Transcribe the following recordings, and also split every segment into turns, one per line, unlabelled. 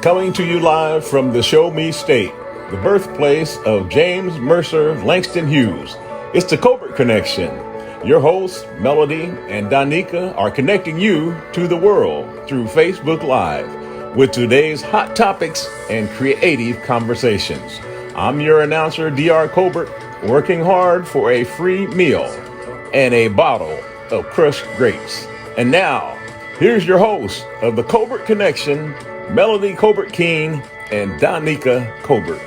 Coming to you live from the Show Me State, the birthplace of James Mercer Langston Hughes. It's the Colbert Connection. Your hosts, Melody and Donika, are connecting you to the world through Facebook Live with today's hot topics and creative conversations. I'm your announcer, Dr. Colbert, working hard for a free meal and a bottle of crushed grapes. And now, here's your host of the Colbert Connection, Melody Colbert Keene and Donika Colbert.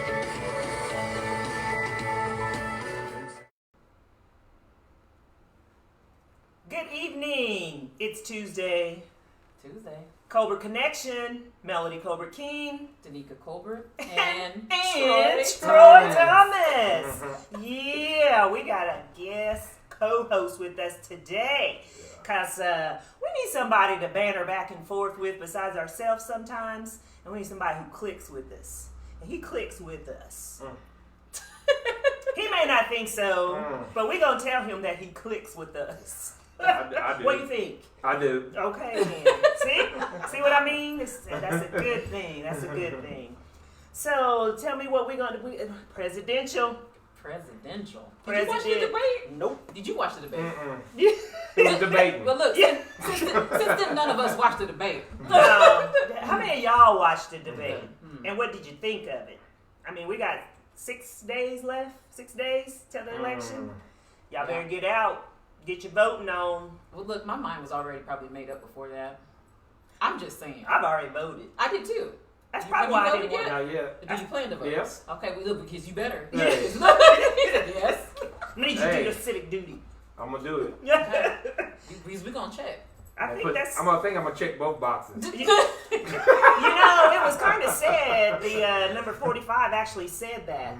Good evening. It's Tuesday. Colbert Connection, Melody Colbert Keene,
Donika Colbert, and
Troy Thomas. Yeah, we got a guest co-host with us today. Because we need somebody to banter back and forth with besides ourselves sometimes. And we need somebody who clicks with us. And he clicks with us. He may not think so, but we're going to tell him that he clicks with us.
I do.
What do you think?
I do.
Okay, then. See what I mean? That's a good thing. That's a good thing. So tell me what we're going to do. Presidential.
Did you watch the debate?
Nope.
Did you watch the debate?
It was debating.
Well, look, since then, none of us watched the debate.
How many of y'all watched the debate? And what did you think of it? I mean, we got 6 days left. 6 days till the election. Y'all better get out. Get your voting on.
Well, look, my mind was already probably made up before that. I'm just saying.
I've already voted.
I did too.
That's probably why I didn't want to.
Not yet.
Do you plan to vote?
Yes.
Okay, well, look, because you better.
Hey.
Yes. I need you to do your civic duty.
I'm gonna do it.
Okay. Because we're going to check.
I think that's...
I'm gonna check both boxes.
You know, it was kind of sad. The number 45 actually said that.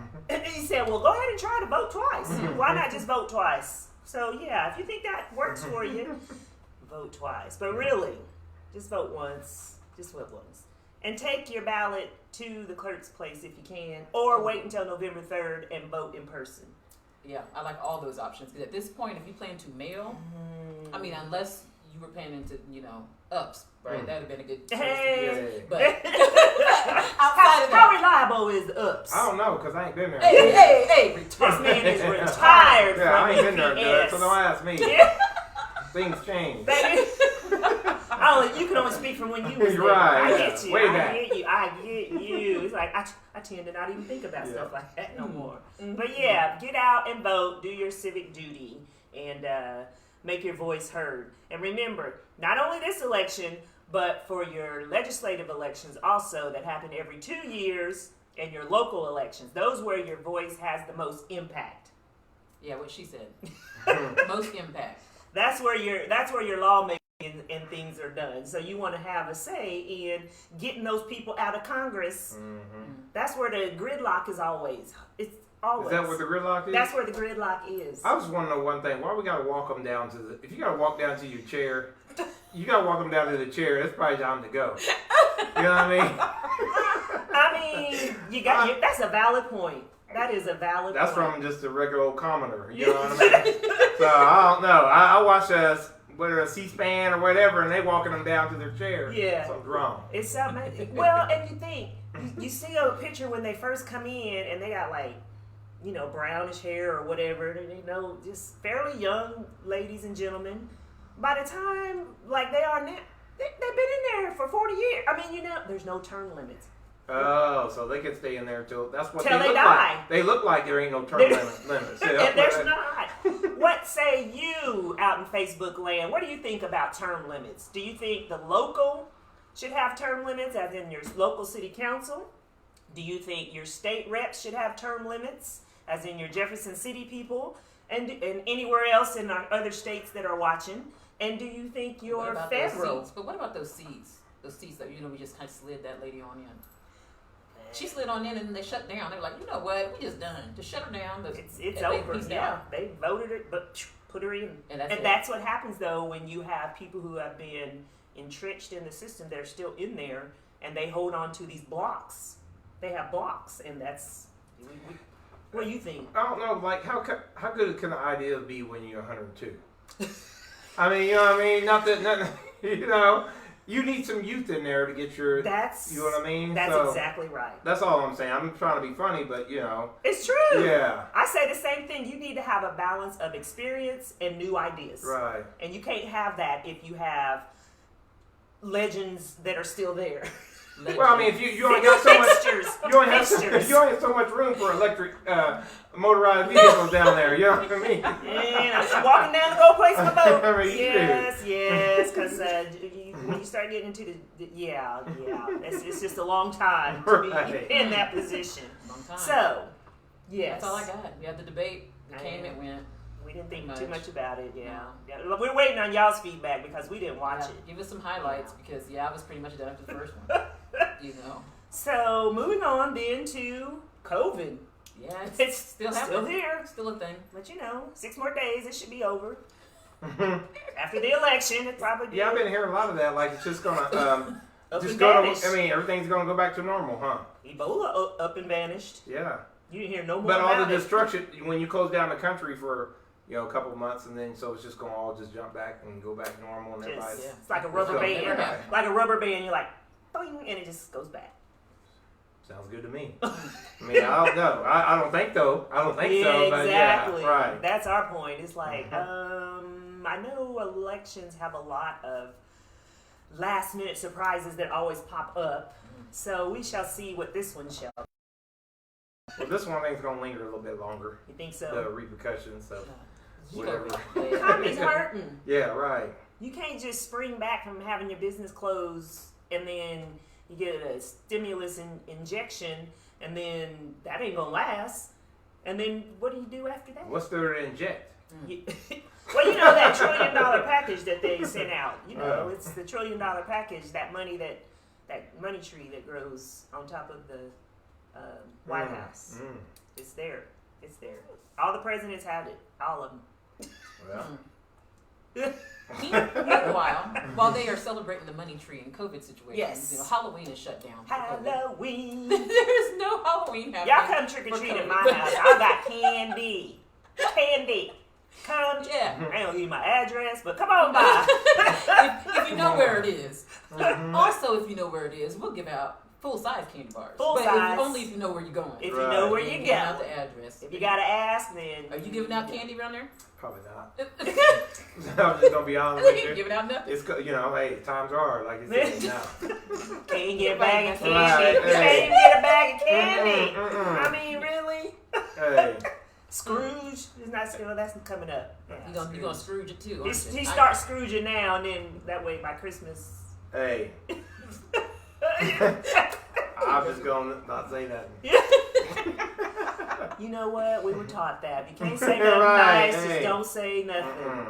He said, well, go ahead and try to vote twice. Why not just vote twice? So, yeah, if you think that works for you, vote twice. But really, just vote once. Just vote once. And take your ballot to the clerk's place if you can. Or wait until November 3rd and vote in person.
Yeah, I like all those options. Because at this point, if you plan to mail, I mean, unless you were paying into, ups, right? That would have been a good choice.
Hey.
But outside of
How reliable is the ups?
I don't know, because I ain't been there.
Hey,
This man is retired
Yeah, I ain't
from
been there,
EPS.
so don't ask me.
Yeah.
Things change.
Baby. You can only speak from when you was there.
Right,
I
yeah.
get you.
Way
I
back.
get you. It's like I tend to not even think about
Yeah.
stuff like that no more. But yeah, get out and vote. Do your civic duty and make your voice heard. And remember, not only this election, but for your legislative elections also that happen every 2 years, and your local elections. Those where your voice has the most impact.
Yeah, what she said. Most impact.
That's where your lawmaking and things are done. So you want to have a say in getting those people out of Congress. That's where the gridlock is always. It's always.
Is that where the gridlock is?
That's where the gridlock is.
I just want to know one thing. Why we gotta walk them down to the? If you gotta walk down to your chair, you gotta walk them down to the chair. It's probably time to go. You know what I mean?
I mean, that's a valid point. That is a valid
That's
point.
from just a regular old commoner. You know what I mean? So I don't know. I watch whether a C-SPAN or whatever, and they walking them down to their chair.
Yeah.
Something's wrong.
It's something. Well, and you think you see a picture when they first come in, and they got like, brownish hair or whatever. Just fairly young ladies and gentlemen. By the time like they are now, they've been in there for 40 years. I mean, there's no term limits.
Oh, so they can stay in there till that's what
Till
they
they
look
die.
like. They look like there ain't no term limits.
And there's not. What say you out in Facebook land? What do you think about term limits? Do you think the local should have term limits, as in your local city council? Do you think your state reps should have term limits, as in your Jefferson City people, and anywhere else in our other states that are watching? And do you think your federal?
But what about those seats? Those seats that we just kind of slid that lady on in. She slid on in and they shut down. They're like, you know what? We just done. Just shut her down.
It's over. Yeah, they voted it, but put her in. And that's what happens though when you have people who have been entrenched in the system. They're still in there and they hold on to these blocks. They have blocks, and that's. What do you think?
I don't know. Like how good can an idea be when you're 102? I mean, you know what I mean? Not that. You need some youth in there to get your.
That's
You know what I mean?
That's
So,
exactly right.
That's all I'm saying. I'm trying to be funny, but
It's true.
Yeah.
I say the same thing. You need to have a balance of experience and new ideas.
Right.
And you can't have that if you have legends that are still there.
Well, I mean, if you only got so much,
Fixtures.
you only have
Fixtures.
you only have so much room for electric motorized vehicles down there. You know what I mean?
And I'm just walking down to go place my boat.
I mean,
Yes, because when you start getting into it's just a long time to
Right.
be in that position.
Long time.
So, yes.
That's all I got. We had the debate. It came, it went.
We didn't think
Pretty
too
much.
much about it, yeah.
No.
Yeah. We're waiting on y'all's feedback because we didn't watch
Yeah,
it.
give us some highlights because I was pretty much done after the first one.
So, moving on then to COVID.
Yeah,
It's
still
still
happening.
here.
Still a thing.
But 6 more days, it should be over. After the election, it probably
Yeah, I've been hearing a lot of that. Like it's just gonna
up
just
and
go
vanished.
to. I mean, everything's gonna go back to normal, huh?
Ebola up and vanished.
Yeah.
You didn't hear no more
But all
about
the
it.
destruction when you close down the country for a couple of months, and then so it's just gonna all just jump back and go back normal, and everybody's.
yeah.
It's like a rubber
So,
band.
yeah.
Like a rubber band, you're like, boing, and it just goes back.
Sounds good to me. I mean, I don't know. I don't think though. I don't think so. But
Exactly.
yeah, right.
That's our point. It's like, I know elections have a lot of last minute surprises that always pop up. So we shall see what this one shall.
Well, this one thing's gonna linger a little bit longer.
You think
The
so?
repercussions. So
You
whatever.
go-
Economy's hurting.
Yeah, right.
You can't just spring back from having your business closed and then you get a stimulus injection and then that ain't gonna last. And then what do you do after that?
What's there to inject?
You- well, that $1 trillion package that they sent out. It's the $1 trillion package. That money that money tree that grows on top of the White House. It's there. It's there. All the presidents have it. All of them.
Well,
Meanwhile, while they are celebrating the money tree and COVID situations,
Yes.
Halloween is shut down. for COVID.
Halloween.
There is no Halloween happening.
Y'all come trick or treat
for
at
COVID.
my house. I got candy. Candy. Come.
Yeah.
I don't give you my address, but come on by.
if you know where it is. Also, if you know where it is, we'll give out full-size candy bars.
Full
but
size.
only if you know where you're going.
If you
Right.
know where
You
you
ain't giving out
go.
the address.
If you gotta ask, then.
Are you giving out candy around there?
probably not. I'm just gonna be honest with
You
you.
giving out nothing?
It's hey, times are hard, like you said now.
Can't get a bag of candy.
Right,
You
hey.
can't even get a bag of candy.
Mm-mm.
I mean, really?
Hey,
Scrooge is not still. That's coming up.
You're gonna Scrooge it too. aren't you?
He starts Scrooging now, and then that way by Christmas.
hey. I'm just gonna not say that.
You know what? We were taught that. You can't say nothing
Right,
nice.
hey.
Just don't say nothing.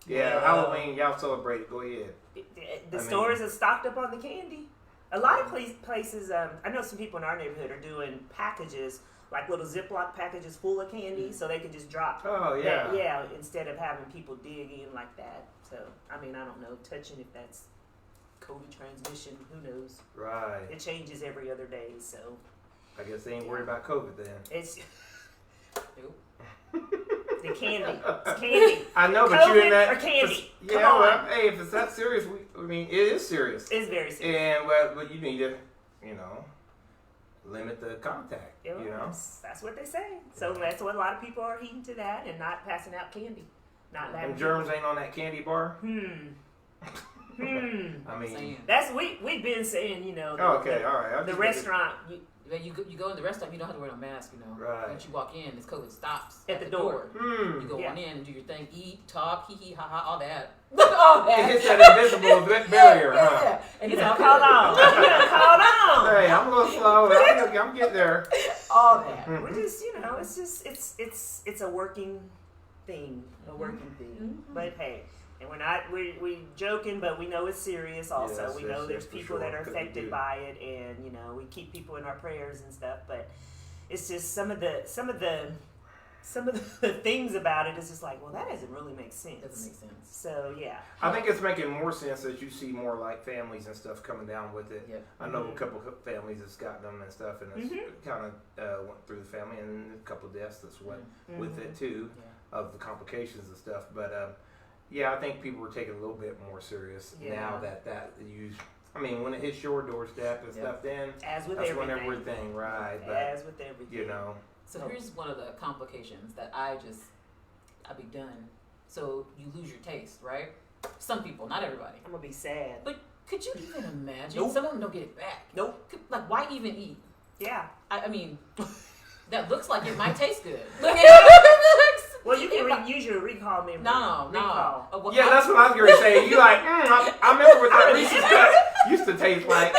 Yeah,
Well,
Halloween, y'all celebrate it. Go ahead.
The
I mean-
stores are stocked up on the candy. A lot of places, I know some people in our neighborhood are doing packages, like little Ziploc packages full of candy, so they can just drop
Oh yeah.
that, instead of having people dig in like that. So, I mean, I don't know, touching if that's COVID transmission, who knows?
Right.
It changes every other day, so
I guess they ain't worried about COVID then.
it's
Nope.
the candy. It's candy.
I know, but
COVID
you in that
or candy?
Yeah,
Come on.
well, hey, if it's that serious, I mean, it is serious.
It's very serious.
And but you need to, limit the contact.
Yeah, that's what they say. So that's what a lot of people are heeding to that and not passing out candy. Not having
And germs ain't on that candy bar.
I mean,
Saying.
that's we've been saying,
Okay, all right.
the restaurant
You go in the restaurant, you don't have to wear no mask,
Right.
Once you walk in, this COVID stops
At the door.
You go
Yeah.
on in, do your thing, eat, talk, hee hee, ha ha, all that. All
It
that.
hits that invisible barrier,
Yeah,
huh?
yeah. And
you
it's all
caught
good.
on. You done caught on.
Hey, I'm a little slow. I'm getting there.
All that.
We're just, it's just it's a working thing, But hey, and we're joking, but we know it's serious. Also,
Yes,
we know
yes,
there's
for
people
sure,
that are
'cause we
affected
do.
by it, and we keep people in our prayers and stuff. But it's just some of the things about it is just like, well, that doesn't really make sense.
Doesn't make sense.
So yeah,
I think it's making more sense as you see more like families and stuff coming down with it.
Yep.
I know a couple of families that's got them and stuff, and it's kind of went through the family, and a couple of deaths that's went with it too,
Yeah.
of the complications and stuff. But Yeah, I think people were taking a little bit more serious now that you. I mean, when it hits your doorstep and stuff, then
as with
that's
everything.
when everything, right? But,
as with everything,
you know.
So here's one of the complications that I'll be done. So you lose your taste, right? Some people, not everybody.
I'm gonna be sad.
But could you even imagine?
Nope.
Some of them don't get it back.
Nope.
Like, why even eat?
Yeah.
I mean, that looks like it might taste good.
Well, you can use your recall memory.
No.
Recall.
Well,
Yeah, that's what I was going to say. You like, I remember what that Reese's cut used to taste like.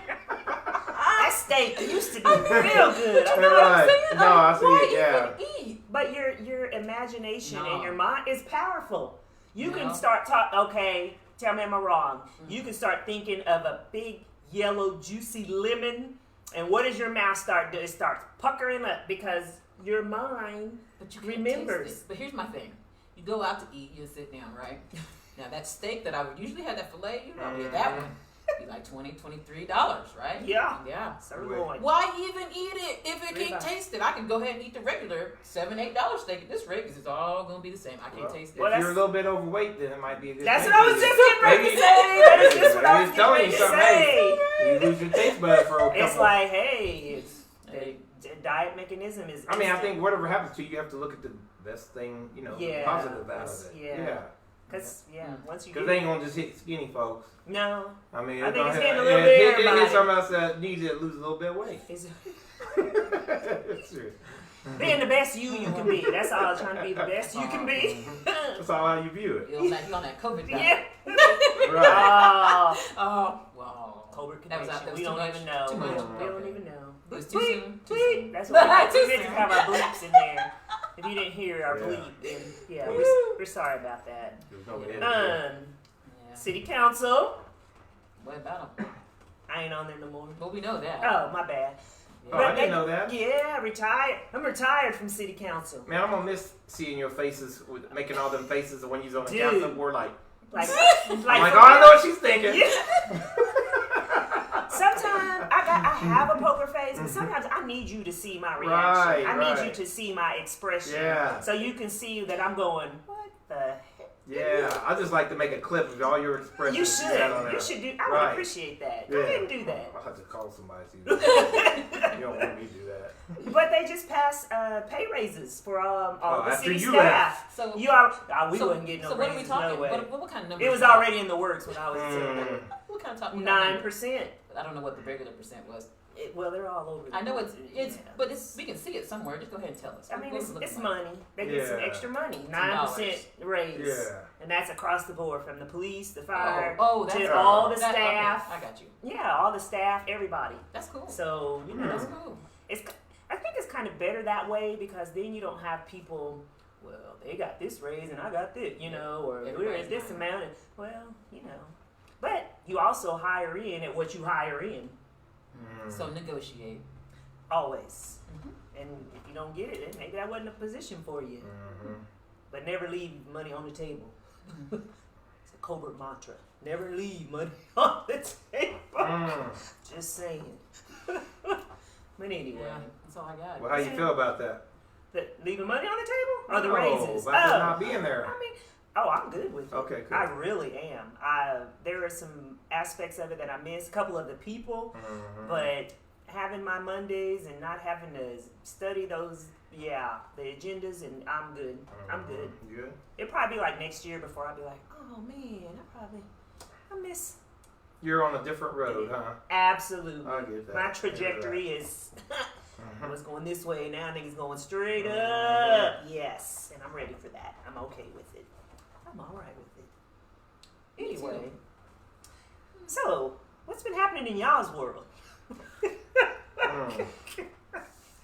That steak used to be real good.
You know what I'm saying?
No, I see
why
it, yeah.
even eat?
But your imagination
No.
and your mind is powerful. You
No.
can start okay, tell me am I wrong. You can start thinking of a big yellow juicy lemon, and what does your mouth start doing? It starts puckering up because your mind
But you can't
remembers.
taste it. But here's my thing. You go out to eat, you sit down, right? Now that steak that I would usually have that filet, you know, get that one. Be like $20, $23, right?
Yeah.
Yeah.
Sirloin.
Why even eat it if it
Ribeye.
can't taste it? I can go ahead and eat the regular $7, $8 steak at this rate because it's all gonna be the same. I can't taste it.
Well,
If you're a little bit overweight, then it might be a good
That's
thing
what I
for
was
you.
just getting ready to say. That is just what I was
It's
getting
telling
ready
you
to
something,
say.
You lose your taste bud for a couple.
It's like, hey,
Hey.
the diet mechanism is.
I mean, I think whatever happens to you, you have to look at the best thing, the positive out of it.
Yeah. Because, once you
Because
get
they ain't going to just hit skinny folks.
No.
I mean,
I
it's
think
gonna
it's
hit-
getting a little bit
it
everybody.
hit somebody else that needs to lose a little bit of weight.
It's
Serious.
being the best you can be. That's all. Trying to be the best you can be.
That's all how you view it.
You on that COVID
Yeah.
diet.
Right.
Oh, well.
Colbert
That was
connection.
that was
We
too
don't
much.
even know.
Too much.
We don't
Okay.
even know.
It was too soon. Too
Bleep.
soon.
That's what
Too
we meant to
soon.
have our bleeps in there. If you didn't hear our
Yeah.
bleep, then
Woo.
we're sorry about that.
There's no edit.
Yeah.
City council.
What about them?
I ain't on there no more.
Well, we know that.
Oh, my bad.
Yeah.
Oh, I didn't know that.
Yeah, retired. I'm retired from city council.
Man, I'm going to miss seeing your faces, with making all them faces when you're on the
Dude.
council board. Like,
Like,
I'm like, oh, I know what she's thinking.
Sometimes I have a poker face, but sometimes I need you to see my reaction. I need you to see my expression.
Yeah.
So you can see that I'm going, what the heck?
Yeah, I just like to make a clip of all your expressions.
You
got on
should.
there.
You should do. I would
Right.
appreciate that. Go ahead and do that.
I'll have to call somebody to do that. You don't want me to do that.
But they just passed pay raises for all the
after
city
you
staff.
So
We wouldn't get no
so what are we
raises,
talking?
no way.
What kind of numbers?
It was already in the works when I was in
What kind of talk?
9%.
I don't know what the regular percent was.
Well, they're all over.
I know it's,
yeah.
but we can see it somewhere. Just go ahead and tell us.
I mean,
What was it
it's
looking like?
money. They get some
Yeah.
extra money. 9% raise.
Yeah.
And that's across the board, from the police, the fire,
that's
to
right.
all the
That- okay,
staff.
I got you.
Yeah, all the staff, everybody.
That's cool.
So,
That's cool.
I think it's kind of better that way, because then you don't have people, well, they got this raise and I got this, or we're
Everybody's
at this
lying.
amount. And, But you also hire in at what you hire in,
So negotiate.
always.
Mhm.
And if you don't get it, then maybe that wasn't a position for you. But never leave money on the table. It's a Colbert mantra. Never leave money on the table. Just saying. But anyway,
Yeah, that's all I got.
Well, how you feel about that?
leaving money on the table or the
No,
raises?
about it not being there.
I mean, I'm good with it.
Okay, cool.
I really am. There are some aspects of it that I miss. A couple of the people, but having my Mondays and not having to study those, the agendas, and I'm good. I'm good.
Good.
It'll probably be like next year before I'll be like, oh man, I miss.
You're on a different road, huh?
Absolutely.
I get that.
My trajectory is. I was going this way, now niggas going straight up. Yes, and I'm ready for that. I'm okay with it. I'm all right with it. Anyway, so what's been happening in y'all's world?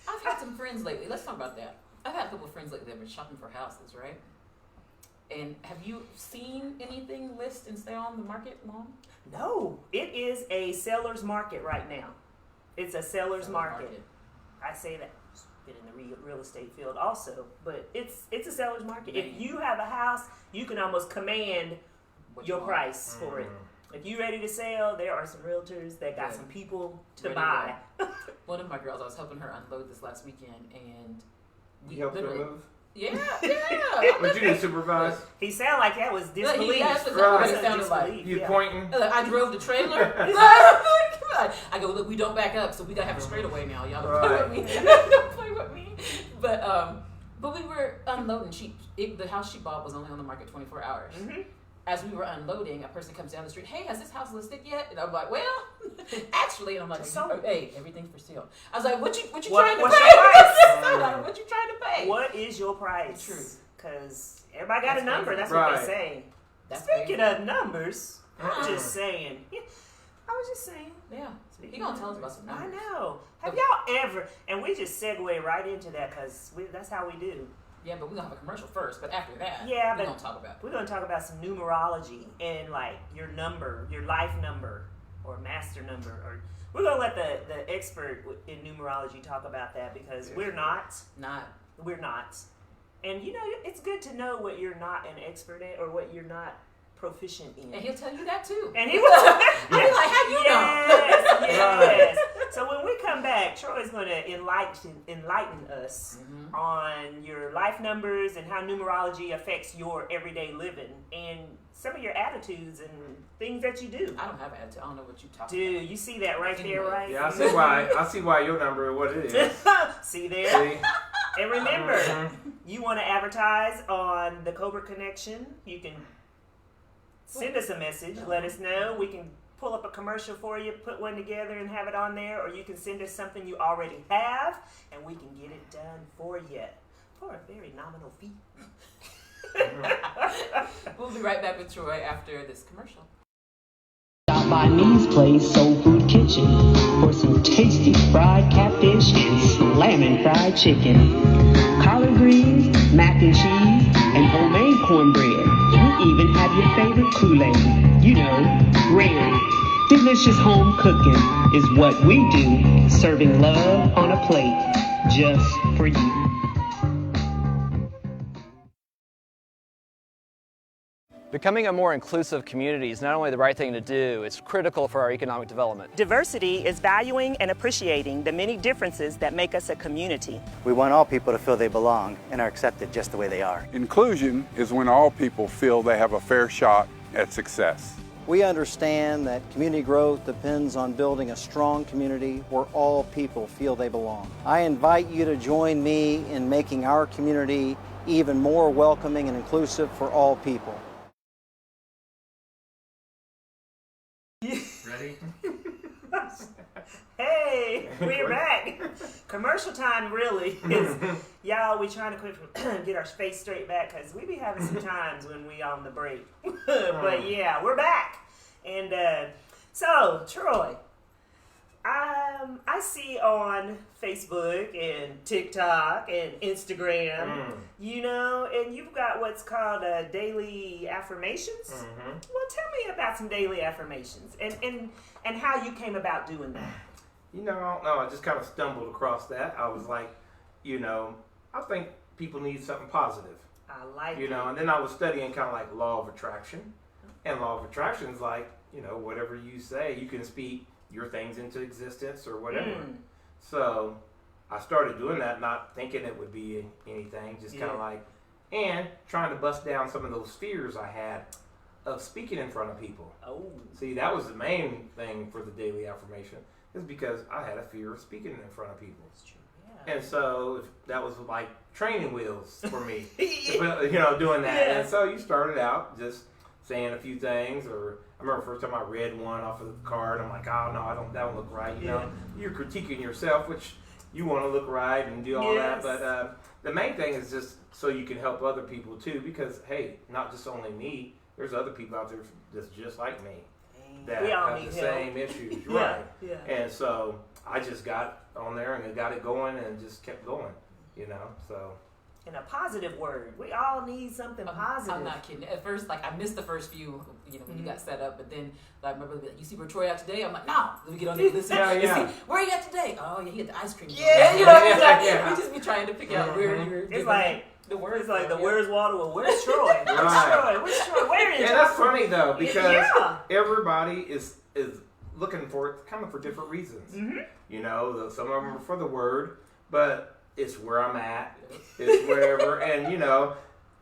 I've had some friends lately. Let's talk about that. I've had a couple of friends lately that have been shopping for houses, right? And have you seen anything list and stay on the market long?
No, it is a seller's market right now. It's a seller's market. I say that. Been in the real estate field also, but it's a seller's market. If you have a house, you can almost command
What
your
you want.
price for it. If you're ready to sell, there are some realtors that got
Yeah.
some people to
Ready to
buy.
One of my girls, I was helping her unload this last weekend, and we
You helped her
literally,
move?
Yeah.
But you didn't supervise.
He sounded like that was disbelief.
That's what
Right.
it sounded like.
You pointing.
I drove the trailer. I go, look, we don't back up, so we gotta have a straightaway now. Y'all don't play with me. Don't play with me. But we were unloading. The house she bought was only on the market 24 hours. Mm-hmm. As we were unloading, a person comes down the street. Hey, has this house listed yet? And I'm like, well, actually, and I'm like, hey, everything's for sale. I was like, what you trying to pay?
What's your price?
I'm like, what you trying to pay?
What is your price?
True.
Because everybody got a number. That's
right.
what they say.
That's
Speaking
crazy.
of numbers, I'm just saying. I was just saying.
Yeah. He gonna tell us about some numbers.
I know. Have y'all ever? And we just segue right into that because that's how we do.
Yeah, but we're gonna have a commercial first. But after that,
we're
gonna talk about it.
We're gonna talk about some numerology and like your number, your life number, or master number, or we're gonna let the expert in numerology talk about that because we're not. We're not. And you know, it's good to know what you're not an expert at or what you're not proficient in.
And he'll tell you that too.
And he will.
I'll be like, how you know?
Yes. So when we come back, Troy's going to enlighten us on your life numbers and how numerology affects your everyday living and some of your attitudes and things that you do.
I don't have an attitude. I don't know what you talking
Dude,
about.
you see that right there, right?
Yeah, I see why your number is what it is.
See there?
See?
And remember, you want to advertise on the Colbert Connection, you can send us a message, let us know. We can pull up a commercial for you, put one together and have it on there, or you can send us something you already have, and we can get it done for you for a very nominal fee.
We'll be right back with Troy after this commercial.
Stop by Me's Place Soul Food Kitchen for some tasty fried catfish and slamming fried chicken. Collard greens, mac and cheese, and homemade cornbread. We even have your favorite Kool-Aid. You know, rare. Delicious home cooking is what we do, serving love on a plate just for you.
Becoming a more inclusive community is not only the right thing to do, it's critical for our economic development.
Diversity is valuing and appreciating the many differences that make us a community.
We want all people to feel they belong and are accepted just the way they are.
Inclusion is when all people feel they have a fair shot at success.
We understand that community growth depends on building a strong community where all people feel they belong. I invite you to join me in making our community even more welcoming and inclusive for all people.
Ready?
Hey, we're back. Commercial time really is, y'all, we trying to get our space straight back because we be having some times when we on the break. But yeah, we're back. And so, Troy, I see on Facebook and TikTok and Instagram, you know, and you've got what's called daily affirmations. Well, tell me about some daily affirmations and how you came about doing that.
You know, I don't know. I just kind of stumbled across that. I was like, you know, I think people need something positive.
I like
You know, and then I was studying kind of like law of attraction. And law of attraction is like, you know, whatever you say, you can speak your things into existence or whatever. So I started doing that, not thinking it would be anything, just kind of like, and trying to bust down some of those fears I had of speaking in front of people.
Oh.
See, that was the main thing for the daily affirmation, is because I had a fear of speaking in front of people.
That's true. Yeah.
And so that was like training wheels for me, you know, doing that.
Yeah.
And so you started out just saying a few things, or I remember the first time I read one off of the card, I'm like, oh no, that don't look right. You know, you're critiquing yourself, which you want to look right and do all that. But the main thing is just so you can help other people too, because hey, not just only me, there's other people out there that's just like me that
we all
have
need
the
help.
same issues, right?
Yeah.
And so I just got on there and got it going and just kept going, you know. So.
And a positive word. We all need something positive.
I'm not kidding. At first, like, I missed the first few, you know, when you got set up. But then, like, remember, you see where Troy at today? I'm like, no, let me get on there. Listen.
Yeah.
See, where are you at today? Oh, yeah, he had the ice cream.
Yeah.
You know, we just be trying to pick out where you're.
It's like
the words.
It's like the where's Walter? Well, where's Troy? Where's
Right.
Troy? Where's Troy? Where is?
And that's funny though, because
Yeah.
everybody is looking for it kind of for different reasons. You know, some of them are for the word, but it's where I'm at. It's wherever, and you know,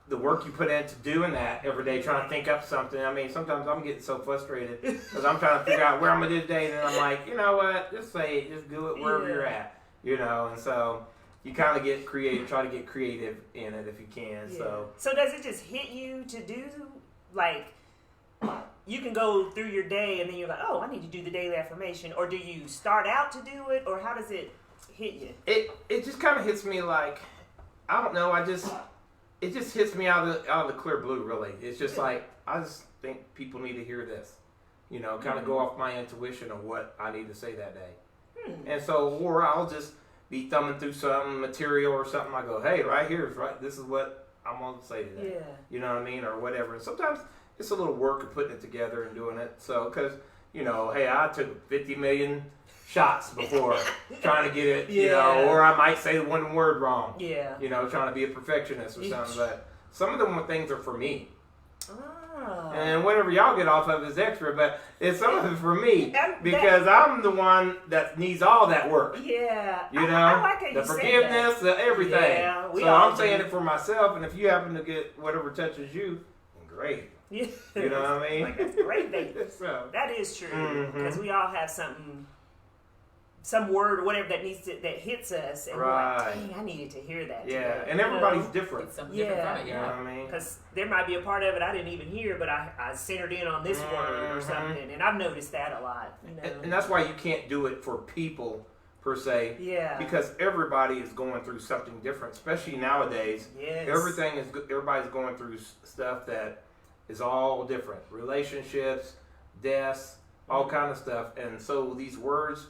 the work you put into doing that every day, trying to think up something. I mean, sometimes I'm getting so frustrated because I'm trying to figure out where I'm gonna do today, and then I'm like, you know what? Just say it. Just do it wherever you're at. You know, and so you kind of get creative. Try to get creative in it if you can.
Yeah. So does it just hit you to do like? You can go through your day and then you're like, oh, I need to do the daily affirmation, or do you start out to do it, or how does it hit you?
It just kind of hits me like, I don't know. It just hits me out of the clear blue. Really, it's just like I just think people need to hear this. You know, kind of go off my intuition of what I need to say that day. And so, or I'll just be thumbing through some material or something. I go, hey, right here is right. This is what I'm going to say today.
Yeah.
You know what I mean, or whatever. And sometimes it's a little work of putting it together and doing it. So, because, you know, hey, I took 50 million shots before trying to get it, you know, or I might say one word wrong.
Yeah.
You know, trying to be a perfectionist or something. But some of them things are for me.
Oh.
And whatever y'all get off of is extra, but it's some of it for me because I'm the one that needs all that work.
Yeah.
You know,
I like how
the
you
forgiveness, the everything.
Yeah,
so I'm saying it for myself, and if you happen to get whatever touches you, great.
Yeah.
You know what I mean?
Like, that's great, baby.
So,
that is true because we all have something, some word or whatever that hits us, and we're like, dang, I needed to hear that.
Yeah,
today.
and everybody's different.
It's something different from it,
You know what I mean?
Because there might be a part of it I didn't even hear, but I centered in on this word or something, and I've noticed that a lot. You know?
And that's why you can't do it for people per se.
Yeah.
Because everybody is going through something different, especially nowadays.
Yes.
Everybody's going through stuff that is all different. Relationships, deaths, all kind of stuff. And so these words,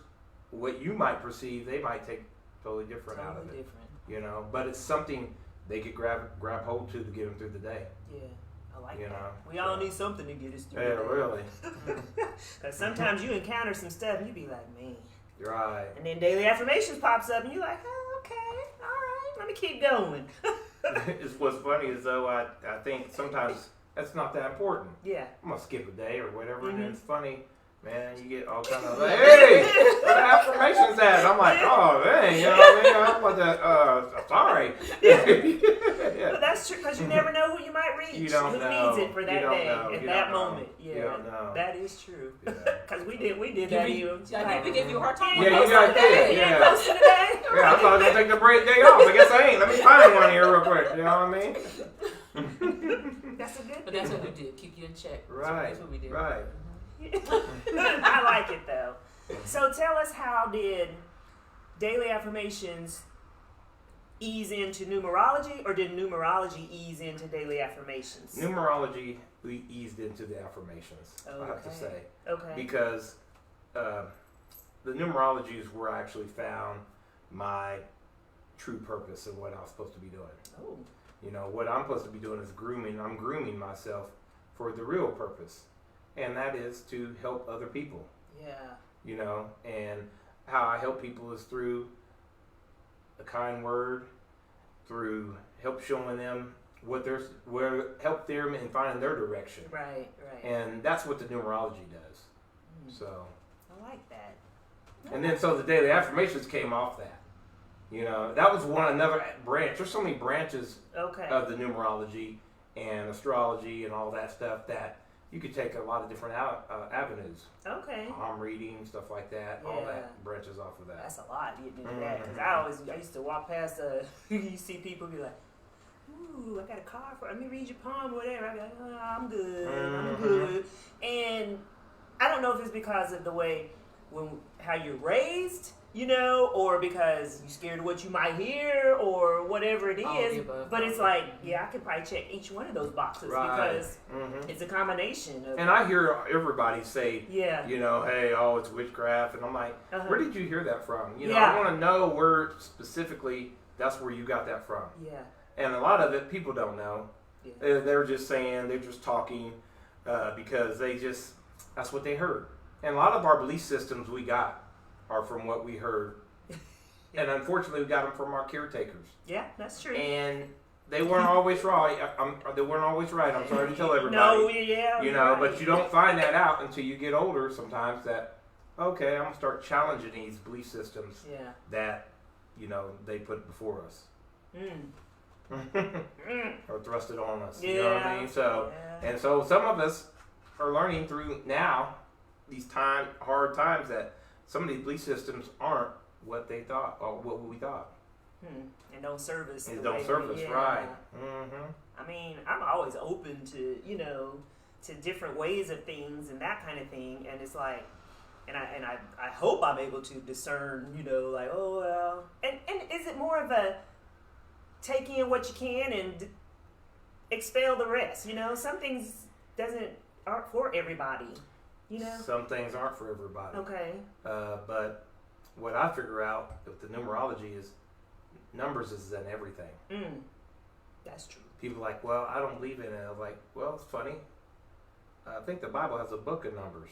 what you might perceive, they might take totally different out of it. You know, but it's something they could grab hold to get them through the day.
Yeah. I like
You
that.
know,
We all need something to get us through.
Yeah, really.
Because sometimes you encounter some stuff and you be like, man.
Right.
And then daily affirmations pops up and you're like, oh, okay, all right, let me keep going.
It's what's funny is though I think sometimes that's not that important.
Yeah.
I'm gonna skip a day or whatever, and it's funny, man. You get all kind of like, hey, where the affirmations at? And I'm like, oh dang, you know what I mean? I'm like that. Sorry. Yeah.
But that's true because you never know who you might reach.
You don't
who
know.
needs it for that
You don't
day
know.
at
You
that
don't know.
moment. Yeah.
You don't know.
That is true.
Yeah.
Because we did that even.
I think we gave you a hard time.
Yeah, you got that.
You
Yeah.
ain't posting today?
Yeah, I thought I was gonna take the day off. I guess I ain't. Let me find one here real quick. You know what I mean?
That's a good
But
thing.
that's what we do. Keep you in check.
Right.
That's what we do.
Right.
I like it though. So tell us, how did daily affirmations ease into numerology, or did numerology ease into daily affirmations?
Numerology, we eased into the affirmations. I have to
Okay.
say.
Okay.
Because the numerology is where I actually found my true purpose and what I was supposed to be doing.
Oh.
You know, what I'm supposed to be doing is grooming. I'm grooming myself for the real purpose, and that is to help other people.
Yeah.
You know, and how I help people is through a kind word, through help showing them help them in finding their direction.
Right. Right.
And that's what the numerology does. So.
I like that.
And then so the daily affirmations came off that. You know, that was another branch. There's so many branches
Okay.
of the numerology and astrology and all that stuff that you could take a lot of different avenues.
Okay.
Palm reading, stuff like that. All
Yeah.
that branches off of that.
That's a lot getting into that. Because I used to walk past, you see people be like, ooh, I got a card for, let me read your palm or whatever. I be like, oh, I'm good, I'm good. And I don't know if it's because of the way, how you're raised, you know, or because you're scared of what you might hear or whatever it
All of
is.
the above.
But it's like, yeah, I could probably check each one of those boxes because it's a combination of.
And I hear everybody say,
Yeah.
you know, hey, oh, it's witchcraft. And I'm like,
Uh-huh.
where did you hear that from? You know,
Yeah.
I want to know where specifically that's where you got that from.
Yeah.
And a lot of it, people don't know.
Yeah.
They're just saying, they're just talking because that's what they heard. And a lot of our belief systems we got are from what we heard. And unfortunately, we got them from our caretakers.
Yeah, that's true.
And they weren't always right. They weren't always right. I'm sorry to tell everybody.
No, yeah.
You know,
right.
but you don't find that out until you get older sometimes that, okay, I'm going to start challenging these belief systems
Yeah.
that, they put before us.
Mm.
Or thrust it on us.
Yeah.
You know what I mean? So, and so some of us are learning through now these hard times that some of these belief systems aren't what they thought or what we thought.
And don't serve us.
And don't serve us, right.
I mean, I'm always open to, to different ways of things and that kind of thing. And it's like, and I hope I'm able to discern, like, oh, well. And is it more of a take in what you can and expel the rest? Some things aren't for everybody,
Some things aren't for everybody.
Okay.
But what I figure out with the numerology is numbers is in everything.
That's true.
People are like, well, I don't believe in it. I'm like, well, it's funny. I think the Bible has a book of numbers.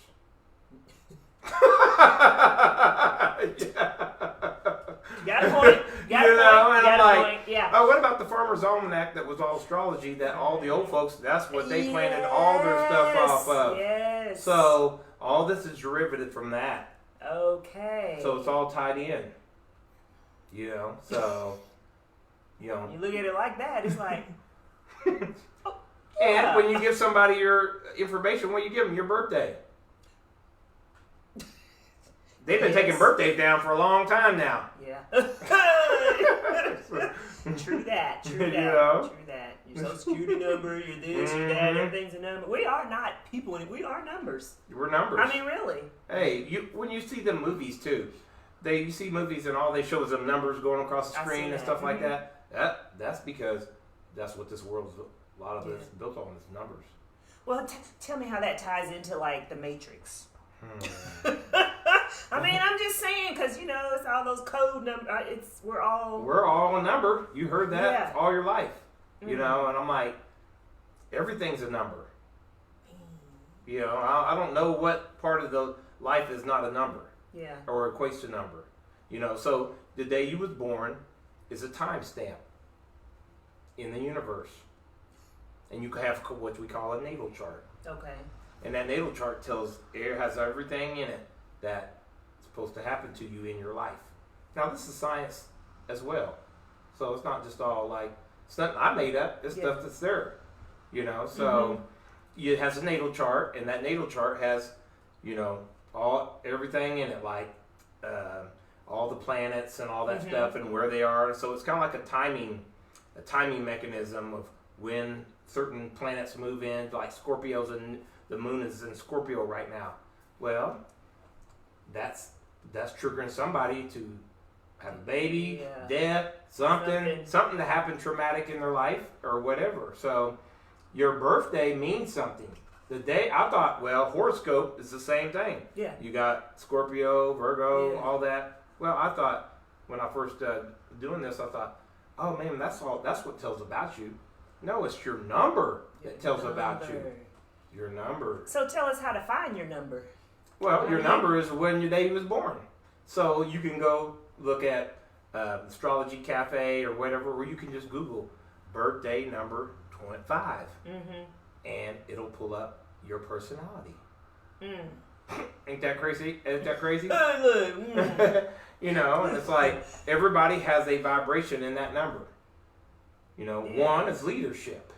Got a point. Yeah.
Oh, what about the Farmer's Almanac that was all astrology? That all the old folks, that's what they planted all their stuff off of.
Yes.
So all this is derivative from that.
Okay.
So it's all tied in. So
you look at it like that, it's like.
And when you give somebody your information, what you give them? Your birthday. They've been taking birthdays down for a long time now.
Yeah. True that. True that. Your social security number, you're this, you're that, everything's a number. We are not people, we are numbers.
We're numbers.
I mean, really.
Hey, when you see the movies too, you see movies and all they show is them numbers going across the screen and stuff like that. That's because that's what this world's, a lot of it's built on, is numbers.
Well, tell me how that ties into like the Matrix. I mean, I'm just saying, because it's all those code numbers. We're all
a number. You heard that all your life, and I'm like, everything's a number. I don't know what part of the life is not a number.
Yeah.
Or equates to number. So the day you was born is a timestamp in the universe, and you have what we call a natal chart.
Okay.
And that natal chart has everything in it that's supposed to happen to you in your life. Now, this is science as well. So it's not just all like, it's nothing I made up. It's stuff that's there. So it has a natal chart, and that natal chart has, everything in it, like all the planets and all that stuff and where they are. So it's kind of like a timing mechanism of when certain planets move in, like Scorpios, and the moon is in Scorpio right now. Well, that's triggering somebody to have a baby, death, something to happen traumatic in their life or whatever. So your birthday means something. The day, I thought, horoscope is the same thing. Yeah. You got Scorpio, Virgo, all that. Well, I thought when I first doing this, I thought, oh man, that's what tells about you. No, it's your number that tells about you. Your number.
So tell us how to find your number.
Well, your number is when your day was born. So you can go look at Astrology Cafe or whatever, where you can just Google birthday number 25. And it'll pull up your personality. Ain't that crazy? And it's like everybody has a vibration in that number. One is leadership.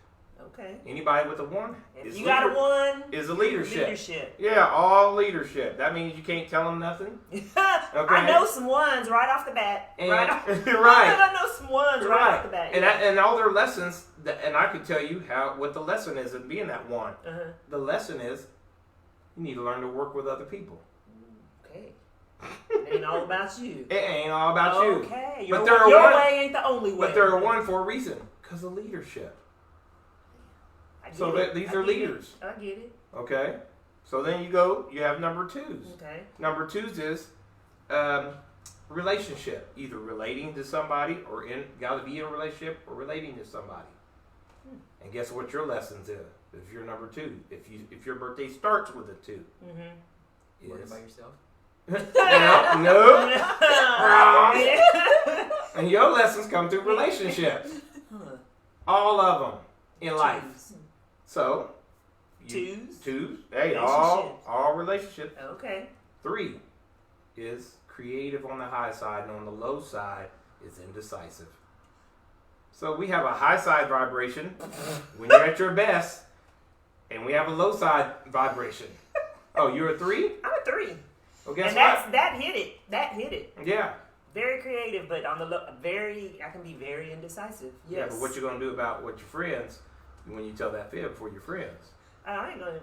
Okay.
Anybody with a one?
If you got a one,
is a leadership. Yeah, all leadership. That means you can't tell them nothing. Okay.
I know some ones right off the bat.
And,
right.
I
know some ones right off the bat.
And all their lessons, and I could tell you what the lesson is in being that one. The lesson is you need to learn to work with other people.
Okay. It ain't all about you.
It ain't all about you.
Okay. Your way ain't the only way.
But they're one for a reason, because of leadership. So these are leaders.
I get it.
Okay. So then you have number twos.
Okay.
Number twos is relationship, either relating to somebody or got to be in a relationship or relating to somebody. And guess what your lessons is? If you're number two, if your birthday starts with a 2.
Worry about yourself.
No. Wrong. And your lessons come through relationships. All of them in life. So, twos. Hey, all relationships.
Okay.
3 is creative on the high side, and on the low side is indecisive. So we have a high side vibration when you're at your best, and we have a low side vibration. Oh, you're a 3?
I'm a 3.
Well, guess
and
what?
that hit it. That hit it.
Yeah.
Very creative, but on the I can be very indecisive. Yes.
Yeah, but what you gonna do about what your friends when you tell that fib for your friends?
I ain't gonna,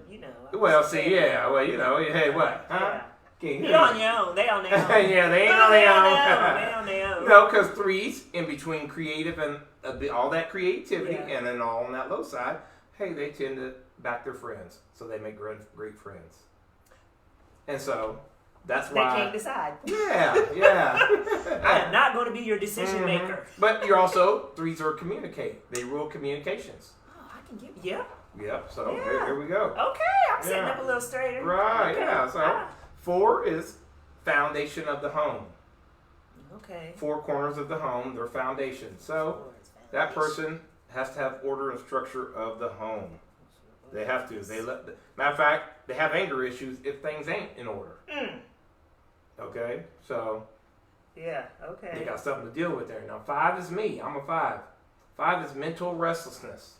Well, see, yeah, well, hey, what? Huh?
Yeah. You on your own. They on their own.
Yeah, they ain't on their own.
They on their own.
No, because 3s in between creative and all that creativity,
Yeah.
and then all on that low side, hey, they tend to back their friends, so they make great friends. And so that's why
they can't decide.
Yeah.
I am not going to be your decision maker.
But you're also 3s are communicate. They rule communications.
Oh, I can get. Yeah.
Yep. So
Yeah.
here we go.
Okay, I'm sitting up a little straighter.
Right.
Okay.
Yeah. So 4 is foundation of the home.
Okay.
4 corners of the home, their foundation. So that person has to have order and structure of the home. They have to. Matter of fact, they have anger issues if things ain't in order. Okay, so
yeah, okay.
they got something to deal with there. Now 5 is me. I'm a 5. 5 is mental restlessness.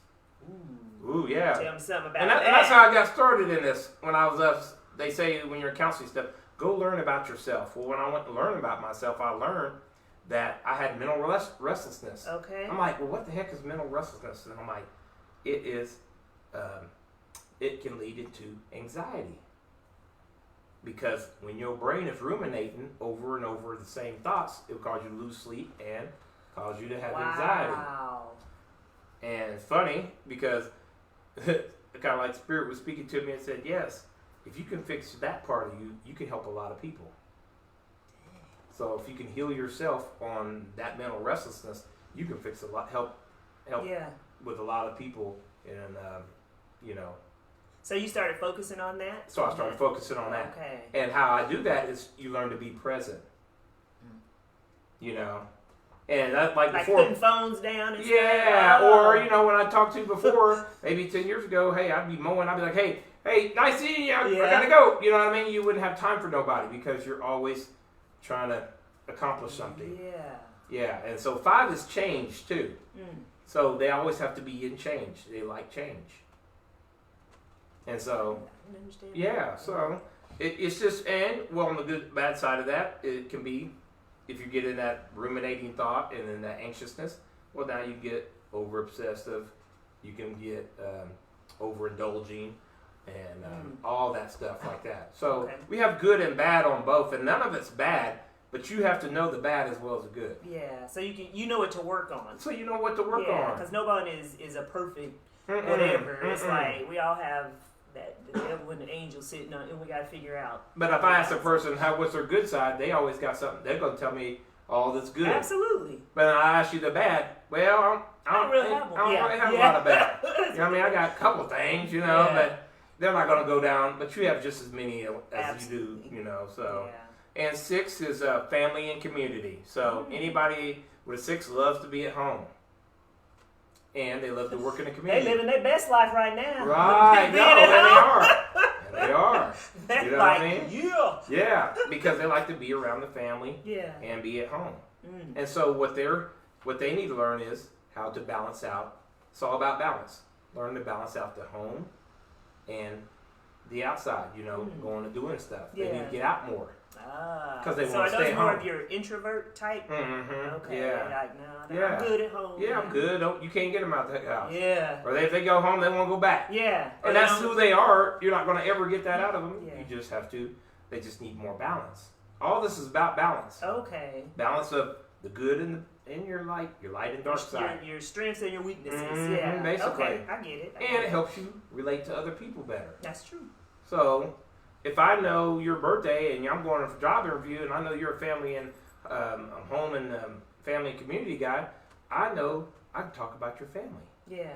Ooh, yeah.
Tell me something about
and
that.
that's how I got started in this. When I was they say when you're counseling stuff, go learn about yourself. Well, when I went to learn about myself, I learned that I had mental restlessness.
Okay.
I'm like, well, what the heck is mental restlessness? And I'm like, it is, it can lead into anxiety. Because when your brain is ruminating over and over the same thoughts, it will cause you to lose sleep and cause you to have anxiety.
Wow.
And it's funny because kind of like Spirit was speaking to me and said, yes, if you can fix that part of you, you can help a lot of people. So if you can heal yourself on that mental restlessness, you can fix a lot, help with a lot of people. And,
So you started focusing on that?
So I started focusing on that.
Okay.
And how I do that is you learn to be present. And that, like before,
putting phones down and
yeah,
stuff.
or when I talked to you before, maybe 10 years ago, hey, I'd be mowing, I'd be like, hey, nice seeing you, I gotta go. You know what I mean? You wouldn't have time for nobody because you're always trying to accomplish something. Yeah, and so 5 is change too. So they always have to be in change. They like change. And so, yeah, so it's just, on the good, bad side of that, it can be, if you get in that ruminating thought and in that anxiousness, well, now you get over obsessive, you can get overindulging, and all that stuff like that. So we have good and bad on both, and none of it's bad, but you have to know the bad as well as the good.
Yeah, so you know what to work on.
So you know what to work on.
Because nobody is a perfect whatever. It's like we all have the devil and the angel sitting on, and we got to figure out.
But if I ask a person what's their good side, they always got something. They're going to tell me all that's good.
Absolutely.
But when I ask you the bad, well, I don't really have a lot of bad. I got a couple things, but they're not going to go down. But you have just as many as you do, so. Yeah. And 6 is family and community. So anybody with a 6 loves to be at home. And they love to work in the community.
They living their best life right now.
Right. No, and they are. You know what I mean?
Yeah.
Yeah, because they like to be around the family and be at home. And so what they need to learn is how to balance out. It's all about balance. Learn to balance out the home and the outside, going and doing stuff. They need to get out more. Because they want to stay home. So are those more
of your introvert type? Okay.
Yeah.
I'm good at home.
Yeah, I'm good. You can't get them out the house.
Yeah.
Or if they go home, they won't go back.
Yeah.
And that's who they are. You're not going to ever get that out of them. Yeah. You just have to. They just need more balance. All this is about balance.
Okay.
Balance of the good and your light and dark side.
Your strengths and your weaknesses. Yeah.
Basically.
Okay, I get it.
And it helps you relate to other people better.
That's true.
So, if I know your birthday and I'm going for a job interview and I know you're a family and home and family and community guy, I know I can talk about your family.
Yeah.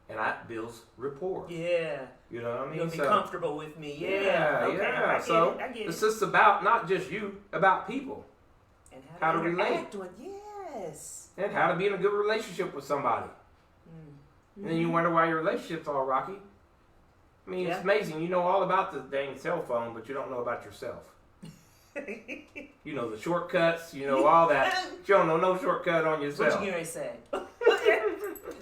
And that builds rapport.
Yeah.
You know what I mean?
You'll be comfortable with me. Yeah.
Yeah.
Okay.
Yeah.
So
it's just about not just you, about people.
And
how to relate.
Yes.
And how to be in a good relationship with somebody. And then you wonder why your relationship's all rocky. I mean, it's amazing. You know all about the dang cell phone, but you don't know about yourself. You know the shortcuts. You know all that. You don't know no shortcut on yourself.
What you gonna say?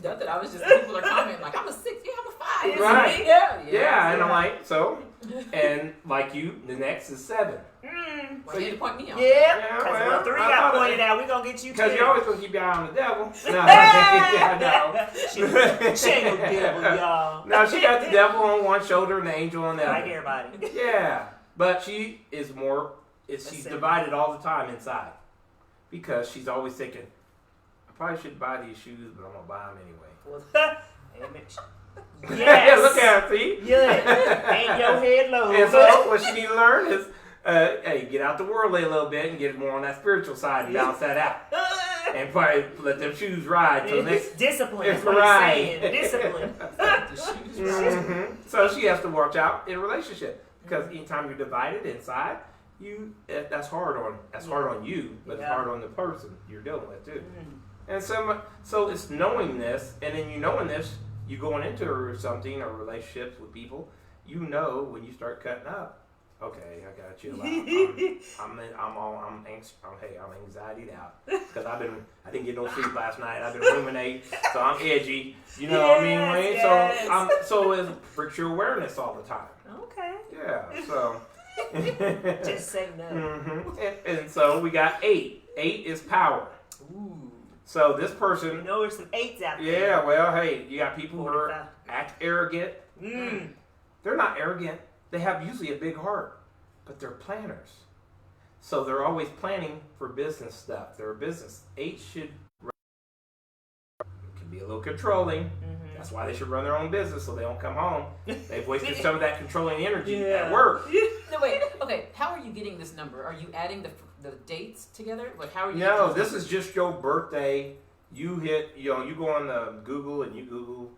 Not that I was just people are commenting like I'm a 6, yeah, I'm a 5.
Right.
Yeah.
And I'm like, so, and like you, the next is 7.
Well, you had to point me out.
Yeah, because
well,
3
I
got
thought
pointed out. We're going to get you
Because
2.
you always gonna keep your eye on the devil. No,
She ain't no devil, y'all.
no, she got the devil on one shoulder and the angel on the
Like
other.
everybody.
Yeah, but she is more. She's
Listen.
divided all the time inside because she's always thinking, I probably should buy these shoes, but I'm gonna buy them anyway.
Image.
Yeah,
Yes.
look at her, see?
Yeah. Ain't your head low.
And so what she needs to learn is, hey, get out the worldly a little bit and get more on that spiritual side and balance that out. And probably let them shoes ride till next.
Discipline.
It's
Is what
right.
he's saying. Discipline.
The shoes, right?
So she has to watch out in a relationship because anytime you're divided inside, that's hard on you, but it's hard on the person you're dealing with too. And so it's knowing this, and then you knowing this, you going into something or relationships with people, you know when you start cutting up. Okay, I got you. I'm anxietied out because I didn't get no sleep last night. I've been ruminating, so I'm edgy. You know what I mean? Wayne?
Yes.
So it brings your awareness all the time.
Okay.
Yeah. So.
Just say no.
And so we got 8. 8 is power.
Ooh.
So this person.
You know there's some 8s out there.
Yeah. Well, hey, you got people who act arrogant. They're not arrogant. They have usually a big heart, but they're planners. So they're always planning for business stuff. They're a business. 8 should can be a little controlling. That's why they should run their own business so they don't come home. They've wasted some of that controlling energy at work.
No, wait. Okay, how are you getting this number? Are you adding the dates together? Like, how are you?
No, this is just your birthday. You you go on Google and you Google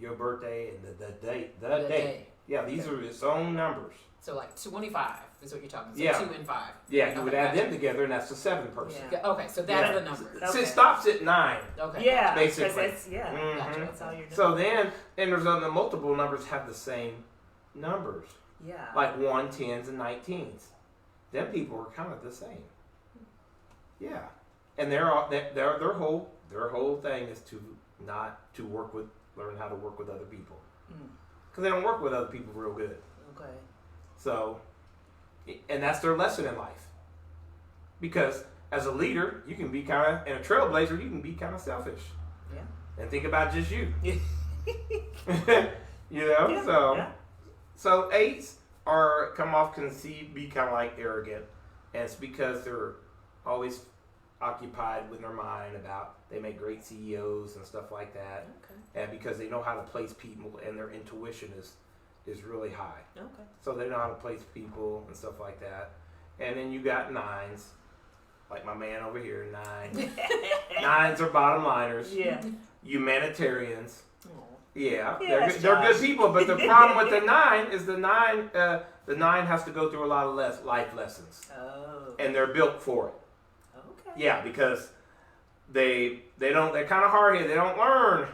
your birthday and the date. The date. Yeah, these are its own numbers.
So like 25 is what you're talking about. So
Yeah.
2 and 5.
Yeah, you would add
gotcha.
them together, and that's the 7th person.
Yeah.
Okay, so that's the number.
So it stops at 9.
Okay.
Yeah.
Basically.
That's, yeah.
Gotcha.
That's all you're doing.
So then, and there's other multiple numbers have the same numbers,
yeah.
like 1, 10s, and 19s. Them people are kind of the same. Yeah, and their whole thing is to learn how to work with other people, because they don't work with other people real good.
Okay.
So, and that's their lesson in life. Because as a leader, you can be and a trailblazer, you can be kind of selfish.
Yeah.
And think about just you.
Yeah.
Yeah. So 8s can be kind of like arrogant, and it's because they're always occupied with their mind about they make great CEOs and stuff like that, and because they know how to place people and their intuition is really high.
Okay.
So they know how to place people and stuff like that. And then you got 9s, like my man over here, 9. 9s are bottom liners.
Yeah.
Humanitarians. Yeah,
Yes,
they're good
Josh.
people, but the problem with the 9 is the 9 has to go through a lot of life lessons,
Oh.
and they're built for it.
Okay.
Yeah, because they're kind of hard-headed. They don't learn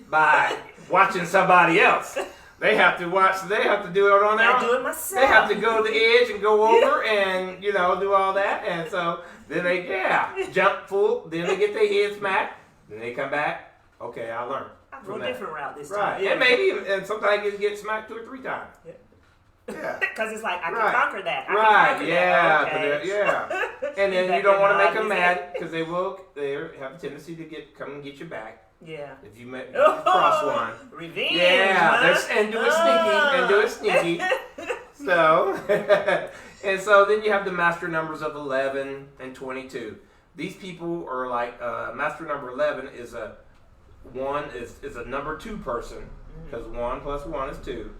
by watching somebody else. They have to do it on their
I
own.
do it myself.
They have to go to the edge and go over and do all that, and so then they jump full. Then they get their head smacked. Then they come back. Okay, I learned.
I
from
go a
that.
different route this time.
Right,
Yeah.
and sometimes you get smacked 2 or 3 times.
Yeah.
Yeah.
Because it's like I can
Right.
conquer that. I can
Right,
conquer
yeah,
that. Okay.
yeah. And then
Back
you don't
in
want to
the
make them
90s.
mad because they have a tendency to come and get you back
Yeah.
if you cross one.
Revenge.
Yeah,
huh?
and do it sneaky. So, and so then you have the master numbers of 11 and 22. These people are like master number 11 is a number 2 person because 1 plus 1 is 2,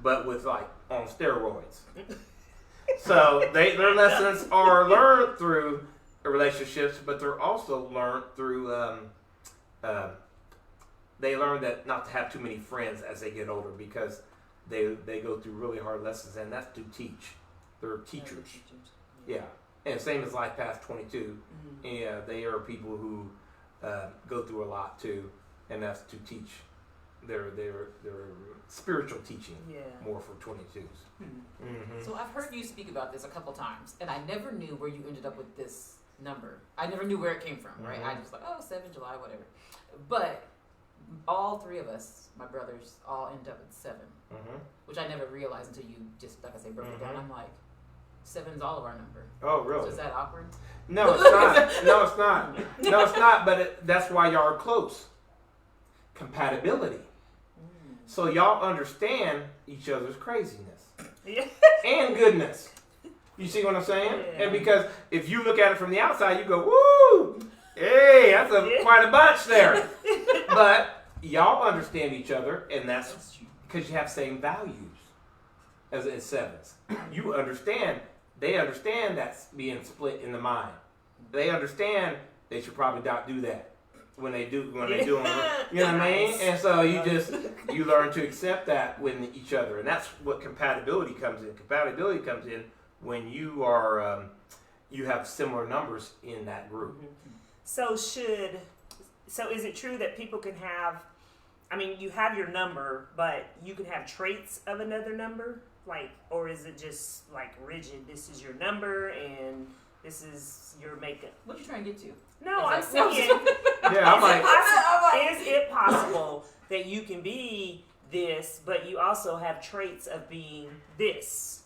but with like on steroids. So their lessons are learned through relationships, but they're also learned through they learn that not to have too many friends as they get older because they go through really hard lessons, and that's to teach. They're teachers. Yeah. And same as Life Path 22. Yeah, they are people who go through a lot too, and that's to teach spiritual teaching
Yeah.
more for 22s. Mm-hmm.
So I've heard you speak about this a couple times, and I never knew where you ended up with this number. I never knew where it came from, right? I just like, 7 July, whatever. But all three of us, my brothers, all end up with 7, which I never realized until you just, like I say, broke it down. I'm like, 7's all of our number.
Oh, really?
So is that awkward?
No, it's not. No, it's not. No, it's not. But that's why y'all are close. Compatibility. So y'all understand each other's craziness and goodness. You see what I'm saying?
Yeah.
And because if you look at it from the outside, you go, "Woo, hey, that's quite a bunch there." But y'all understand each other, and that's because you have same values as 7s. You understand. They understand that's being split in the mind. They understand they should probably not do that. When they do them, you know what I mean? And so you learn to accept that with each other, and that's what compatibility comes in. Compatibility comes in when you are you have similar numbers in that group.
So is it true that people can have? I mean, you have your number, but you can have traits of another number, or is it just like rigid? This is your number, and this is your makeup.
What are you trying to get to?
No, I'm saying,
yeah, I'm like,
is it possible that you can be this, but you also have traits of being this?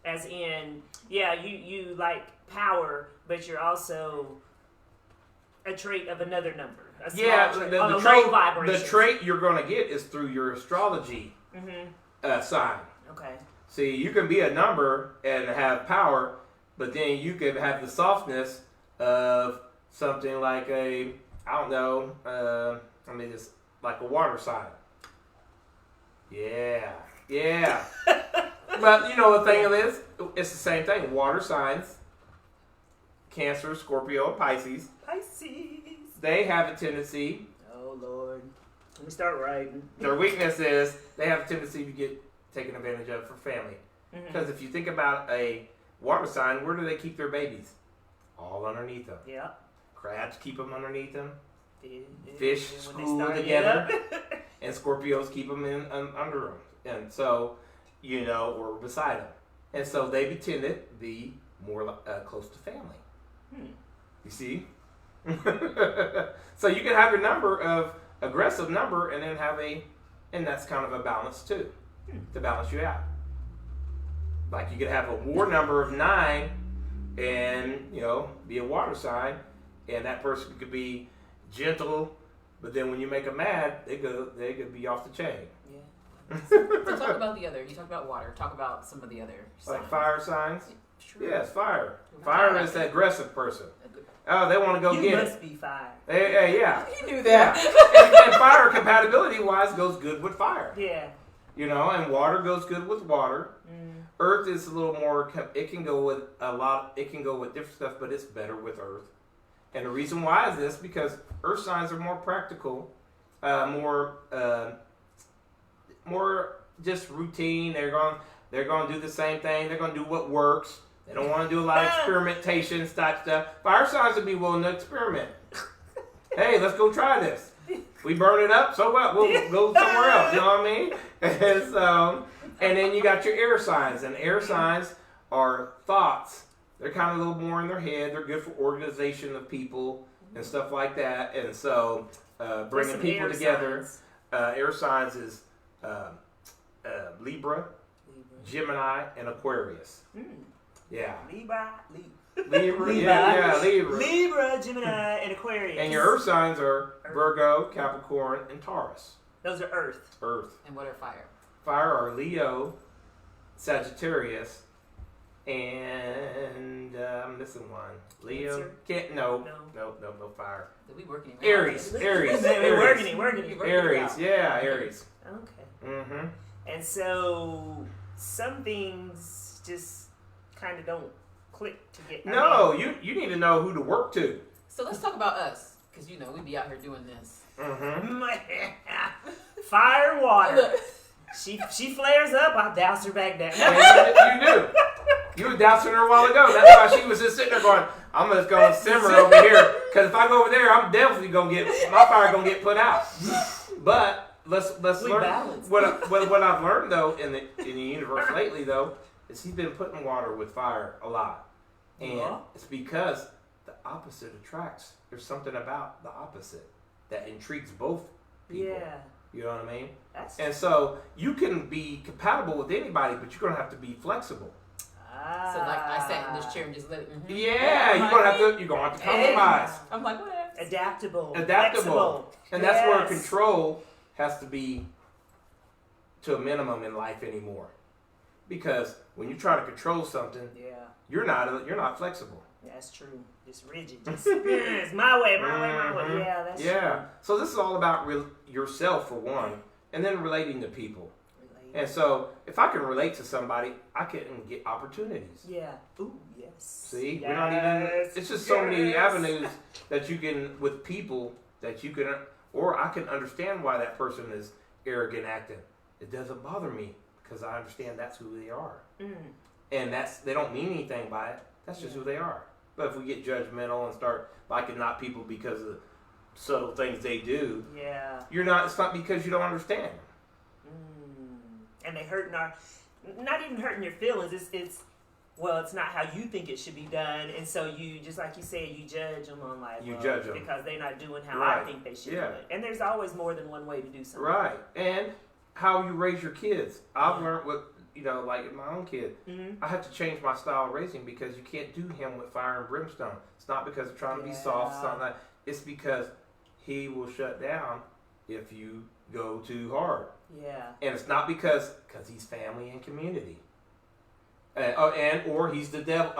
As in, you like power, but you're also a trait of another number. A small trait, on a low vibration.
The trait you're going to get is through your astrology sign.
Okay.
See, you can be a number and have power, but then you could have the softness of something like like a water sign. Yeah. But you know the thing is, it's the same thing. Water signs, Cancer, Scorpio, Pisces. They have a tendency.
Oh Lord. Let me start writing.
Their weakness is they have a tendency to get taken advantage of for family. Because if you think about a water sign, where do they keep their babies? All underneath them.
Yeah.
Crabs keep them underneath them.
Yeah.
Fish school together. And Scorpios keep them under them. And so, or beside them. And so they tend to be more close to family. You see? So you can have your number of aggressive number and then and that's kind of a balance too. To balance you out. Like you could have a war number of 9 and, be a water sign, and that person could be gentle, but then when you make them mad, they could be off the chain.
Yeah. So talk about the other. You talk about water. Talk about some of the other signs.
Like fire signs?
True.
Yes, fire. Fire is the aggressive person. Oh, they want to go get it.
You must be fire.
Yeah.
You knew that.
Yeah. And fire, compatibility-wise, goes good with fire.
Yeah.
And water goes good with water. Earth is a little more, it can go with different stuff, but it's better with earth. And the reason why is this, because earth signs are more practical, more just routine. They're going to do the same thing. They're going to do what works. They don't want to do a lot of experimentation type stuff. Fire signs would be willing to experiment. Hey, let's go try this. We burn it up, so what? We'll go somewhere else. You know what I mean? And then you got your air signs, and air signs are thoughts. They're kind of a little more in their head. They're good for organization of people and stuff like that. And so bringing people together. Air signs is Libra, Gemini, and Aquarius. Yeah.
Libra.
Libra,
Gemini, and Aquarius.
And your earth signs are Virgo, Capricorn, and Taurus.
Those are Earth.
And what are fire?
Fire are Leo, Sagittarius, and I'm missing one. Leo. No fire.
Did we working it?
Aries.
We're working it.
Aries. Yeah, Aries.
Okay. And so some things just kind of don't click to get.
No, you need to know who to work to.
So let's talk about us, because we be out here doing this.
Fire, water. She flares up. I douse her back down.
You knew. You were dousing her a while ago. That's why she was just sitting there going, "I'm just going to simmer over here, because if I go over there, I'm definitely my fire gonna get put out." But let's
We
learn.
balance.
What I've learned though in the universe lately though is he's been putting water with fire a lot, and it's because the opposite attracts. There's something about the opposite that intrigues both people.
Yeah.
You know what I mean?
And
so you can be compatible with anybody, but you're gonna have to be flexible.
So like I sat in this chair and just let it.
Yeah, you're gonna have to compromise.
I'm like, what?
Adaptable.
Adaptable. And that's where
Yes.
control has to be to a minimum in life anymore. Because when you try to control something, you're not flexible.
That's true. Just rigid. Just it's my way, my way. Yeah, that's true.
So this is all about yourself for one, and then relating to people. And so if I can relate to somebody, I can get opportunities.
Yeah. Ooh, yes.
See, we're not even. It's just so many avenues that you can with people that you can, or I can understand why that person is arrogant acting. It doesn't bother me because I understand that's who they are, and they don't mean anything by it. That's just who they are. But if we get judgmental and start liking not people because of subtle things they do, it's not because you don't understand.
And they hurting not even hurting your feelings. It's not how you think it should be done, and so you, just like you said, you judge them on
judge them
because they're not doing how I think they should do it. And there's always more than one way to do something.
Right, and how you raise your kids. I've learned like my own kid, I have to change my style of raising because you can't do him with fire and brimstone. It's not because I'm trying to be soft, something like that. It's because he will shut down if you go too hard.
Yeah.
And it's not because he's family and community. Or he's the devil.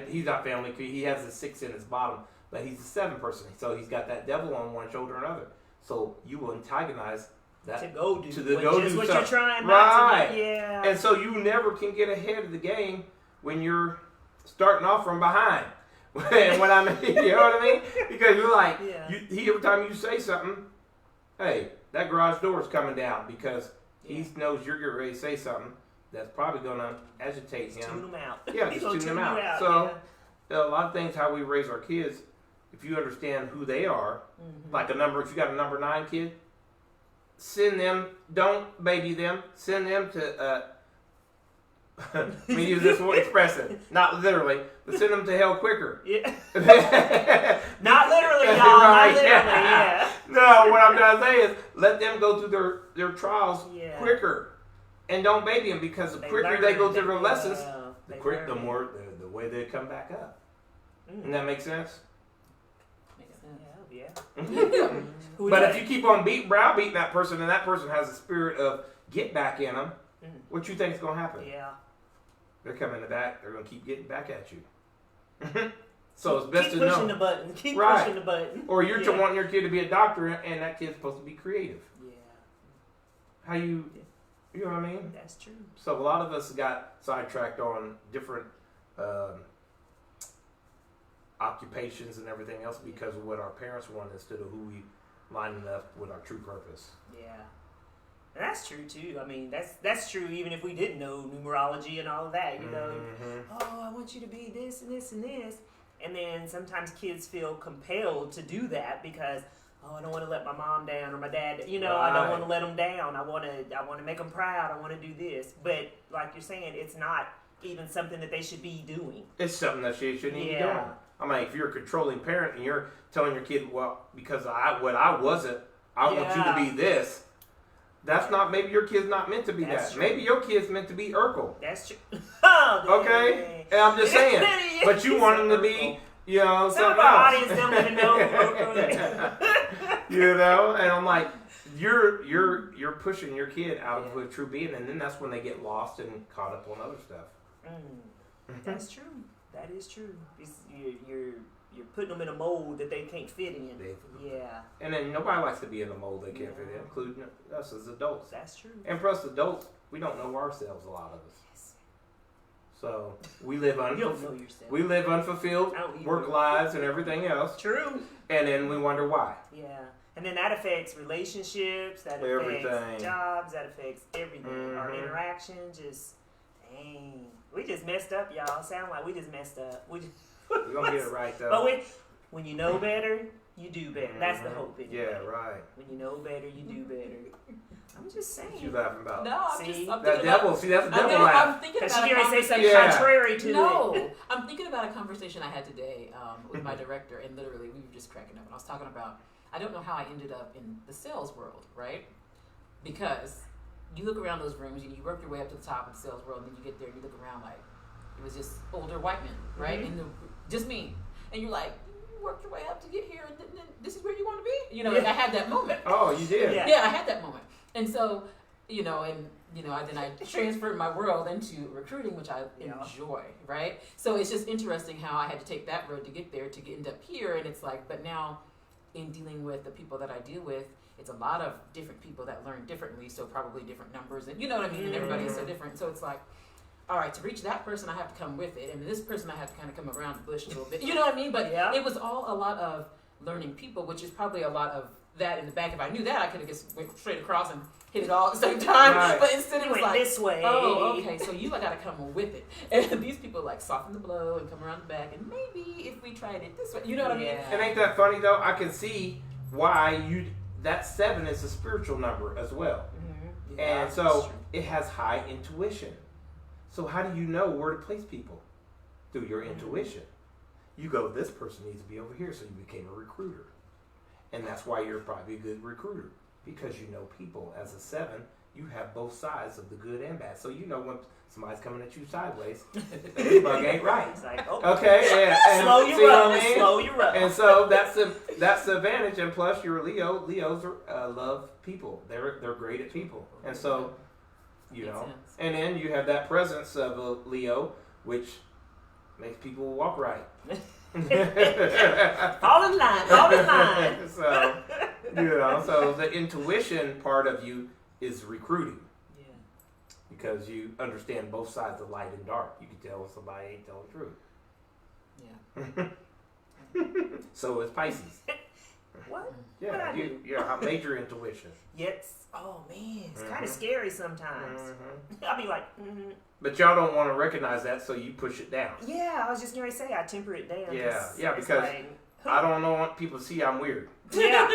He's not family. He has a 6 in his bottom, but he's a 7 person. So he's got that devil on one shoulder or another. So you will antagonize that
to go do
stuff.
You're trying not to do. Yeah.
And so you never can get ahead of the game when you're starting off from behind. And what I mean, you know what I mean? Because you're like, every time you say something, hey, that garage door is coming down because he knows you're getting ready to say something that's probably going to agitate him.
Tune him out.
Yeah, just tune him out. So a lot of things, how we raise our kids, if you understand who they are, like if you got a number 9 kid, send them, don't baby them, send them to, let me use this one expression, not literally, but send them to hell quicker.
Yeah. Not literally, y'all. Not literally, yeah.
No, what I'm trying to say is let them go through their trials quicker, and don't baby them because the quicker they go through their lessons, the more the way they come back up. Doesn't that make sense?
Makes sense.
Yeah.
But if you keep on browbeating that person, and that person has a spirit of get back in them, what you think is going to happen?
Yeah.
They're coming back. They're going to keep getting back at you. So it's best to know.
Keep pushing the button. Keep pushing the button.
Or you're wanting your kid to be a doctor, and that kid's supposed to be creative.
Yeah.
How you know what I mean?
That's true.
So a lot of us got sidetracked on different occupations and everything else because of what our parents want instead of who we lining up with our true purpose.
Yeah. And that's true too. I mean, that's true even if we didn't know numerology and all of that, you know. Oh, I want you to be this and this and this. And then sometimes kids feel compelled to do that because, I don't want to let my mom down or my dad, I don't want to let them down. I want to make them proud. I want to do this. But like you're saying, it's not even something that they should be doing.
It's something that she shouldn't even be doing. I mean, if you're a controlling parent and you're telling your kid, well, because I wasn't, I want you to be this. That's not, maybe your kid's not meant to be that. True. Maybe your kid's meant to be Urkel.
That's true.
Okay? And I'm just saying. But you want him to be,
some of our audience don't even know Urkel.
And I'm like, you're pushing your kid out of a true being, and then that's when they get lost and caught up on other stuff.
That's true. That is true. You're putting them in a mold that they can't fit in. Yeah.
And then nobody likes to be in a mold they can't fit in, including us as adults.
That's true.
And for us adults, we don't know ourselves, a lot of us. Yes. So we live unfulfilled. We live unfulfilled work lives and everything else.
True.
And then we wonder why.
Yeah. And then that affects relationships, that affects jobs, that affects everything. Our interactions, dang. We just messed up, y'all. Sound like we just messed up. We're going
to get it right, though.
But when you know better, you do better. That's the hope. Anyway.
Yeah, right.
When you know better, you do better. I'm just saying.
What you laughing about?
No, I'm
that
thinking
devil.
about,
See, that's a devil
I'm
laugh.
thinking
Because
about
she
a
gonna say something
Yeah.
contrary to it.
No, I'm thinking about a conversation I had today with my director, and literally we were just cracking up. And I was talking about, I don't know how I ended up in the sales world, right? Because you look around those rooms and you work your way up to the top of the sales world, and then you get there and you look around like it was just older white men, right?
Mm-hmm.
And just me, and you're like, you worked your way up to get here, and then this is where you want to be. You know, like I had that moment.
Oh, you did.
Yeah.
Yeah, I had that moment, and so I transferred my world into recruiting, which I enjoy, right? So it's just interesting how I had to take that road to get there to end up here, and it's like, but now in dealing with the people that I deal with, it's a lot of different people that learn differently, so probably different numbers, and you know what I mean, and everybody is so different. So it's like, all right, to reach that person, I have to come with it, and this person I have to kind of come around the bush a little bit. You know what I mean? But it was all a lot of learning people, which is probably a lot of that in the back. If I knew that, I could have just went straight across and hit it all at the same time.
Right.
But instead it was
Went
like,
this way.
oh, okay, so you got to come with it. And these people like soften the blow and come around the back, and maybe if we tried it this way, you know what I mean?
And ain't that funny though? I can see why that 7 is a spiritual number as well.
Mm-hmm.
And so it has high intuition. So how do you know where to place people? Through your intuition. You go, this person needs to be over here, so you became a recruiter. And that's why you're probably a good recruiter. Because you know people. As a 7, you have both sides of the good and bad. So you know when somebody's coming at you sideways, the bug ain't right.
It's like, oh.
Okay, and
Slow
see
your
what
up.
I mean?
Slow your up.
And so that's the advantage. And plus, you're a Leo. Leos love people. They're great at people. And so, you
Makes
know,
sense.
and then you have that presence of a Leo, which makes people walk right.
Fall in line. Fall in line.
So, so the intuition part of you is recruiting.
Yeah.
Because you understand both sides of light and dark. You can tell when somebody ain't telling the truth.
Yeah.
So is Pisces.
What?
Yeah,
What I do?
you're major intuition.
Yes. Oh man, it's kind of scary sometimes.
Mm-hmm.
I'll be like,
But y'all don't want to recognize that, so you push it down.
yeah. I was just gonna say I temper it down.
Yeah,
it's
because
like,
I don't want people to see I'm weird.
yeah,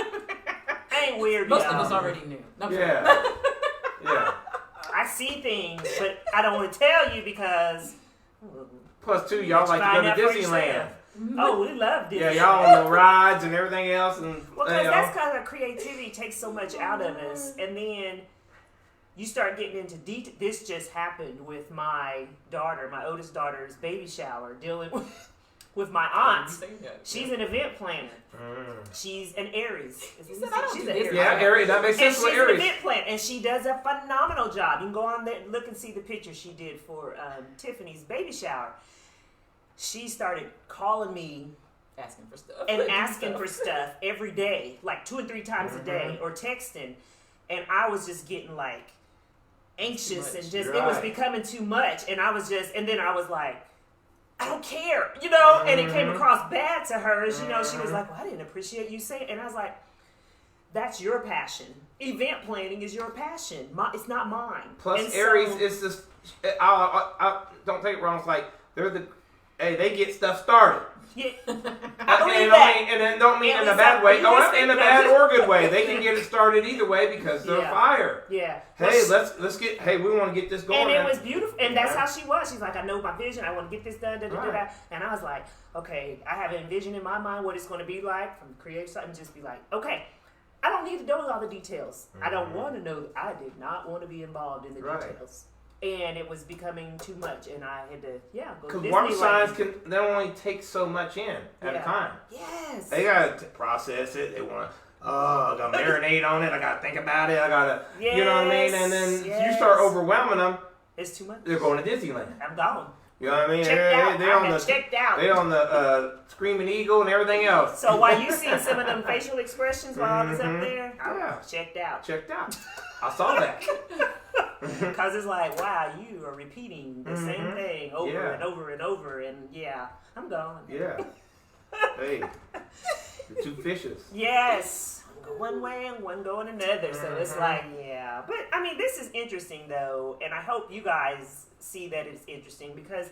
I ain't weird.
Most
y'all.
of us already knew. No, I'm
Yeah. Yeah.
I see things, but I don't want to tell you because.
Plus, too, y'all like to
Find
go
out
to
for
Disneyland.
yourself. Oh, we love Disney.
Yeah, y'all on the rides and everything else. And,
Well, because that's because our creativity takes so much out of us, and then you start getting into detail. This just happened with my daughter, my oldest daughter's baby shower, dealing with my aunt. She's an event planner. She's an Aries.
She said, I don't
She's
do
an
this.
Aries.
Yeah, Aries. That makes
And
sense
she's
with
an
Aries.
event planner, and she does a phenomenal job. You can go on there, look and see the picture she did for Tiffany's baby shower. She started calling me
Asking for stuff.
and asking for stuff every day, like 2 and 3 times a day, or texting, and I was just getting like anxious and just it was becoming too much, and I was like, I don't care, and it came across bad to her. She was like, well, I didn't appreciate you saying, and I was like, that's your passion. Event planning is your passion. It's not mine.
Plus,
And
Aries
so,
is this. I don't take it wrong. It's like they get stuff started.
Yeah, I believe that.
And then don't mean
Yeah,
in a
we
bad
said-
way.
we
Oh,
just-
in a bad or good way. They can get it started either way because they're
Yeah.
fire.
Yeah.
Hey, let's get. Hey, we want to get this going.
And it
man.
was beautiful, and that's
Yeah.
how she was. She's like, I know my vision. I want to get this done. Da, da, da, da.
Right.
And I was like, okay, I have a vision in my mind what it's going to be like from create something. Just be like, okay, I don't need to know all the details. I don't want to know. I did not want to be involved in the
Right.
details, and it was becoming too much. And I had to, go to
Because water signs
Disneyland.
they only take so much in at a time.
Yes.
They gotta process it. They want. I gotta marinate on it. I gotta think about it. I gotta, you know what I mean. And then
Yes,
you start overwhelming them.
It's too much.
They're going to Disneyland.
I'm gone.
You know what I mean?
Checked out.
They
I
on
had
the
checked out.
They on the Screaming Eagle and everything else.
So while you seen some of them facial expressions while I was up there, I
Yeah.
checked out.
Checked out. I saw that.
Because it's like, wow, you are repeating the same thing over
Yeah.
and over and over, and I'm gone.
Yeah. Hey, the two fishes.
Yes. One way and one going another. So it's like, But, I mean, this is interesting, though, and I hope you guys see that it's interesting because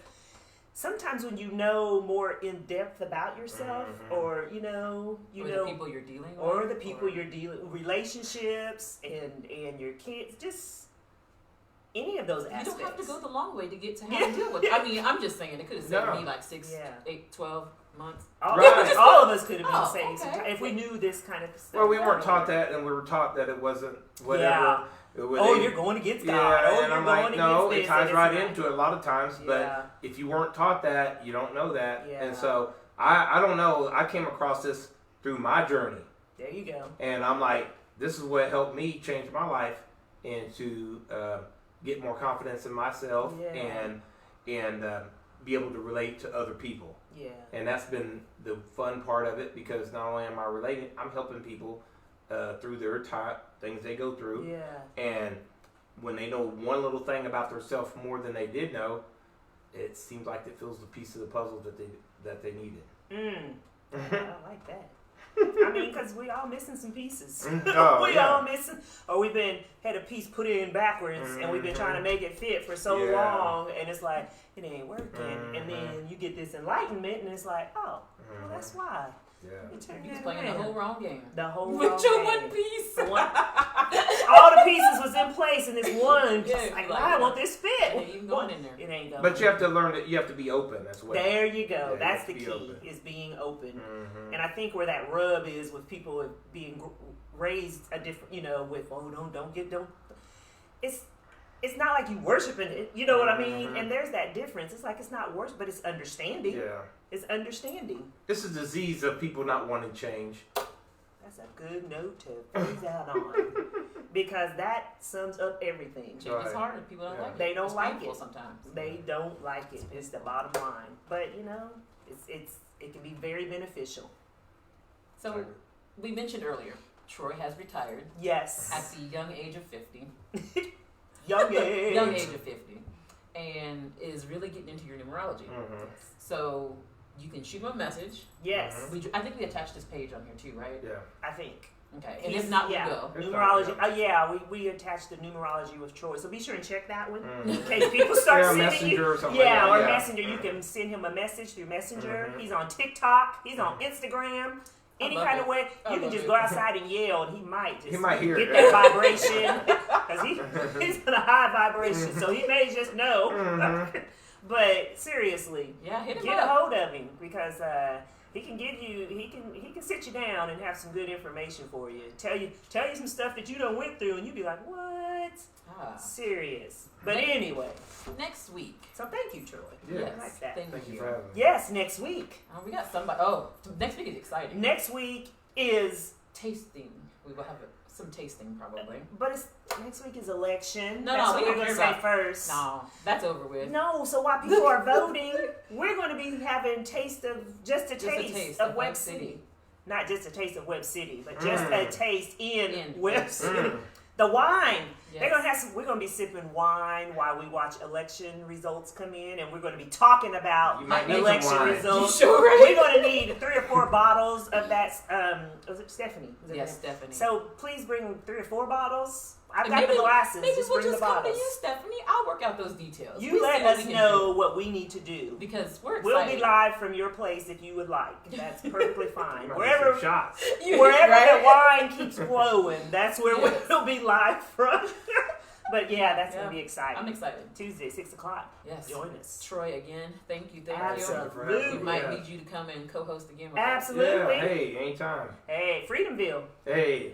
sometimes when you know more in depth about yourself, or
the people you're dealing with,
or the people you're dealing, relationships, and your kids, just any of those aspects.
You don't have to go the long way to get to how to deal with it. I mean, I'm just saying it could have saved me like 6, 8, 12 months.
All of us could have been saved if we knew this kind of stuff.
Well, we weren't taught that, and we were taught that it wasn't whatever.
You're going against God.
Yeah, and I'm like, no, it ties right
not.
into it a lot of times. But if you weren't taught that, you don't know that. Yeah. And so I don't know. I came across this through my journey.
There you go.
And I'm like, this is what helped me change my life and to get more confidence in myself and be able to relate to other people.
Yeah.
And that's been the fun part of it, because not only am I relating, I'm helping people through their things they go through.
Yeah.
And when they know one little thing about themselves more than they did know, it seems like it fills the piece of the puzzle that they needed.
I like that. I mean, because we all missing some pieces.
Oh,
all missing, or we've had a piece put in backwards, and we've been trying to make it fit for so long, and it's like it ain't working. And then you get this enlightenment, and it's like, oh, well, that's why.
Yeah.
You was playing the whole wrong game.
The whole
with
wrong
your
game.
one piece.
All the pieces was in place, and this one, I want this fit.
It ain't even going in there.
It ain't going.
But you have to learn that you have to be open as well.
There you go.
Yeah,
that's the
be
key,
open.
is being open. And I think where that rub is with people being raised a different, with it's not like you worshiping it, you know what I mean? And there's that difference. It's like it's not worship, but it's understanding.
Yeah.
It's understanding.
It's a disease of people not wanting change.
That's a good note to freeze out on. Because that sums up everything.
Change is hard and people don't like it.
They don't
it's
like
painful
it.
Sometimes.
They don't like it. It's the bottom line. But it can be very beneficial.
So we mentioned earlier, Troy has retired.
Yes.
At the young age of 50.
Young age.
Young age of 50. And is really getting into your numerology. So you can shoot him a message.
Yes.
I think we attached this page on here too, right?
Yeah.
I think.
Okay. And if not, we will.
Numerology. We attached the numerology with Troy. So be sure and check that one. In case people start sending
Messenger
you.
or something like that.
Or Messenger. You can send him a message through Messenger. He's on TikTok. He's on Instagram. Any kind of way. You can just go outside and yell, and he might
hear
get
it,
that vibration. Because he's in a high vibration. So he may just know. But seriously,
hit him
get
up.
a hold of him, because he can give you, he can sit you down and have some good information for you. Tell you some stuff that you done went through, and you be like, what? Serious. But anyway,
next week.
So thank you, Troy.
Yeah.
I like that.
Thank you for having me.
Yes, next week.
We got somebody. Next week is exciting.
Next week is
tasting. We will have some tasting probably.
But next week is election.
No,
that's
we
what we're
don't
going to
care
say
about.
first.
No, that's over with.
No, so while people are voting, we're going to be having just a taste of Web City. Not just a taste of Web City, but just a taste in Web City. The wine. Yes. We're gonna be sipping wine while we watch election results come in, and we're gonna be talking about election results.
You sure, right?
We're gonna need 3 or 4 bottles of that. Was it Stephanie?
Yes, Stephanie.
So please bring 3 or 4 bottles. I've got the glasses.
Maybe
just
we'll
bring
just
the
come
bottles.
to you, Stephanie. I'll work out those details.
You let us know what we need to do,
because we're excited.
We'll be live from your place if you would like. That's perfectly fine. Wherever
shots.
Wherever the wine keeps flowing, that's where we'll be live from. But that's going to be exciting.
I'm excited.
Tuesday, 6 o'clock.
Yes.
Join us.
Troy, again, thank you.
Absolutely.
We might need you to come and co-host again with
Absolutely.
us.
Yeah, hey, anytime.
Hey, Freedomville.
Hey.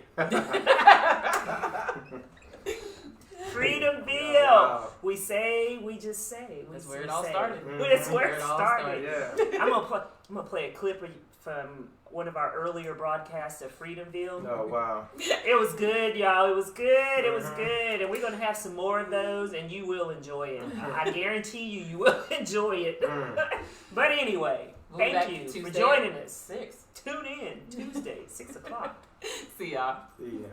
Freedomville.
Wow.
We say, we just say.
That's where it all started.
That's where it started.
Yeah.
I'm gonna play a clip from one of our earlier broadcasts of Freedomville.
Oh, wow.
It was good, y'all. It was good. It was good. And we're going to have some more of those, and you will enjoy it. I guarantee you will enjoy it. But anyway, thank you for joining us.
6.
Tune in Tuesday, 6 o'clock.
See y'all.
See ya.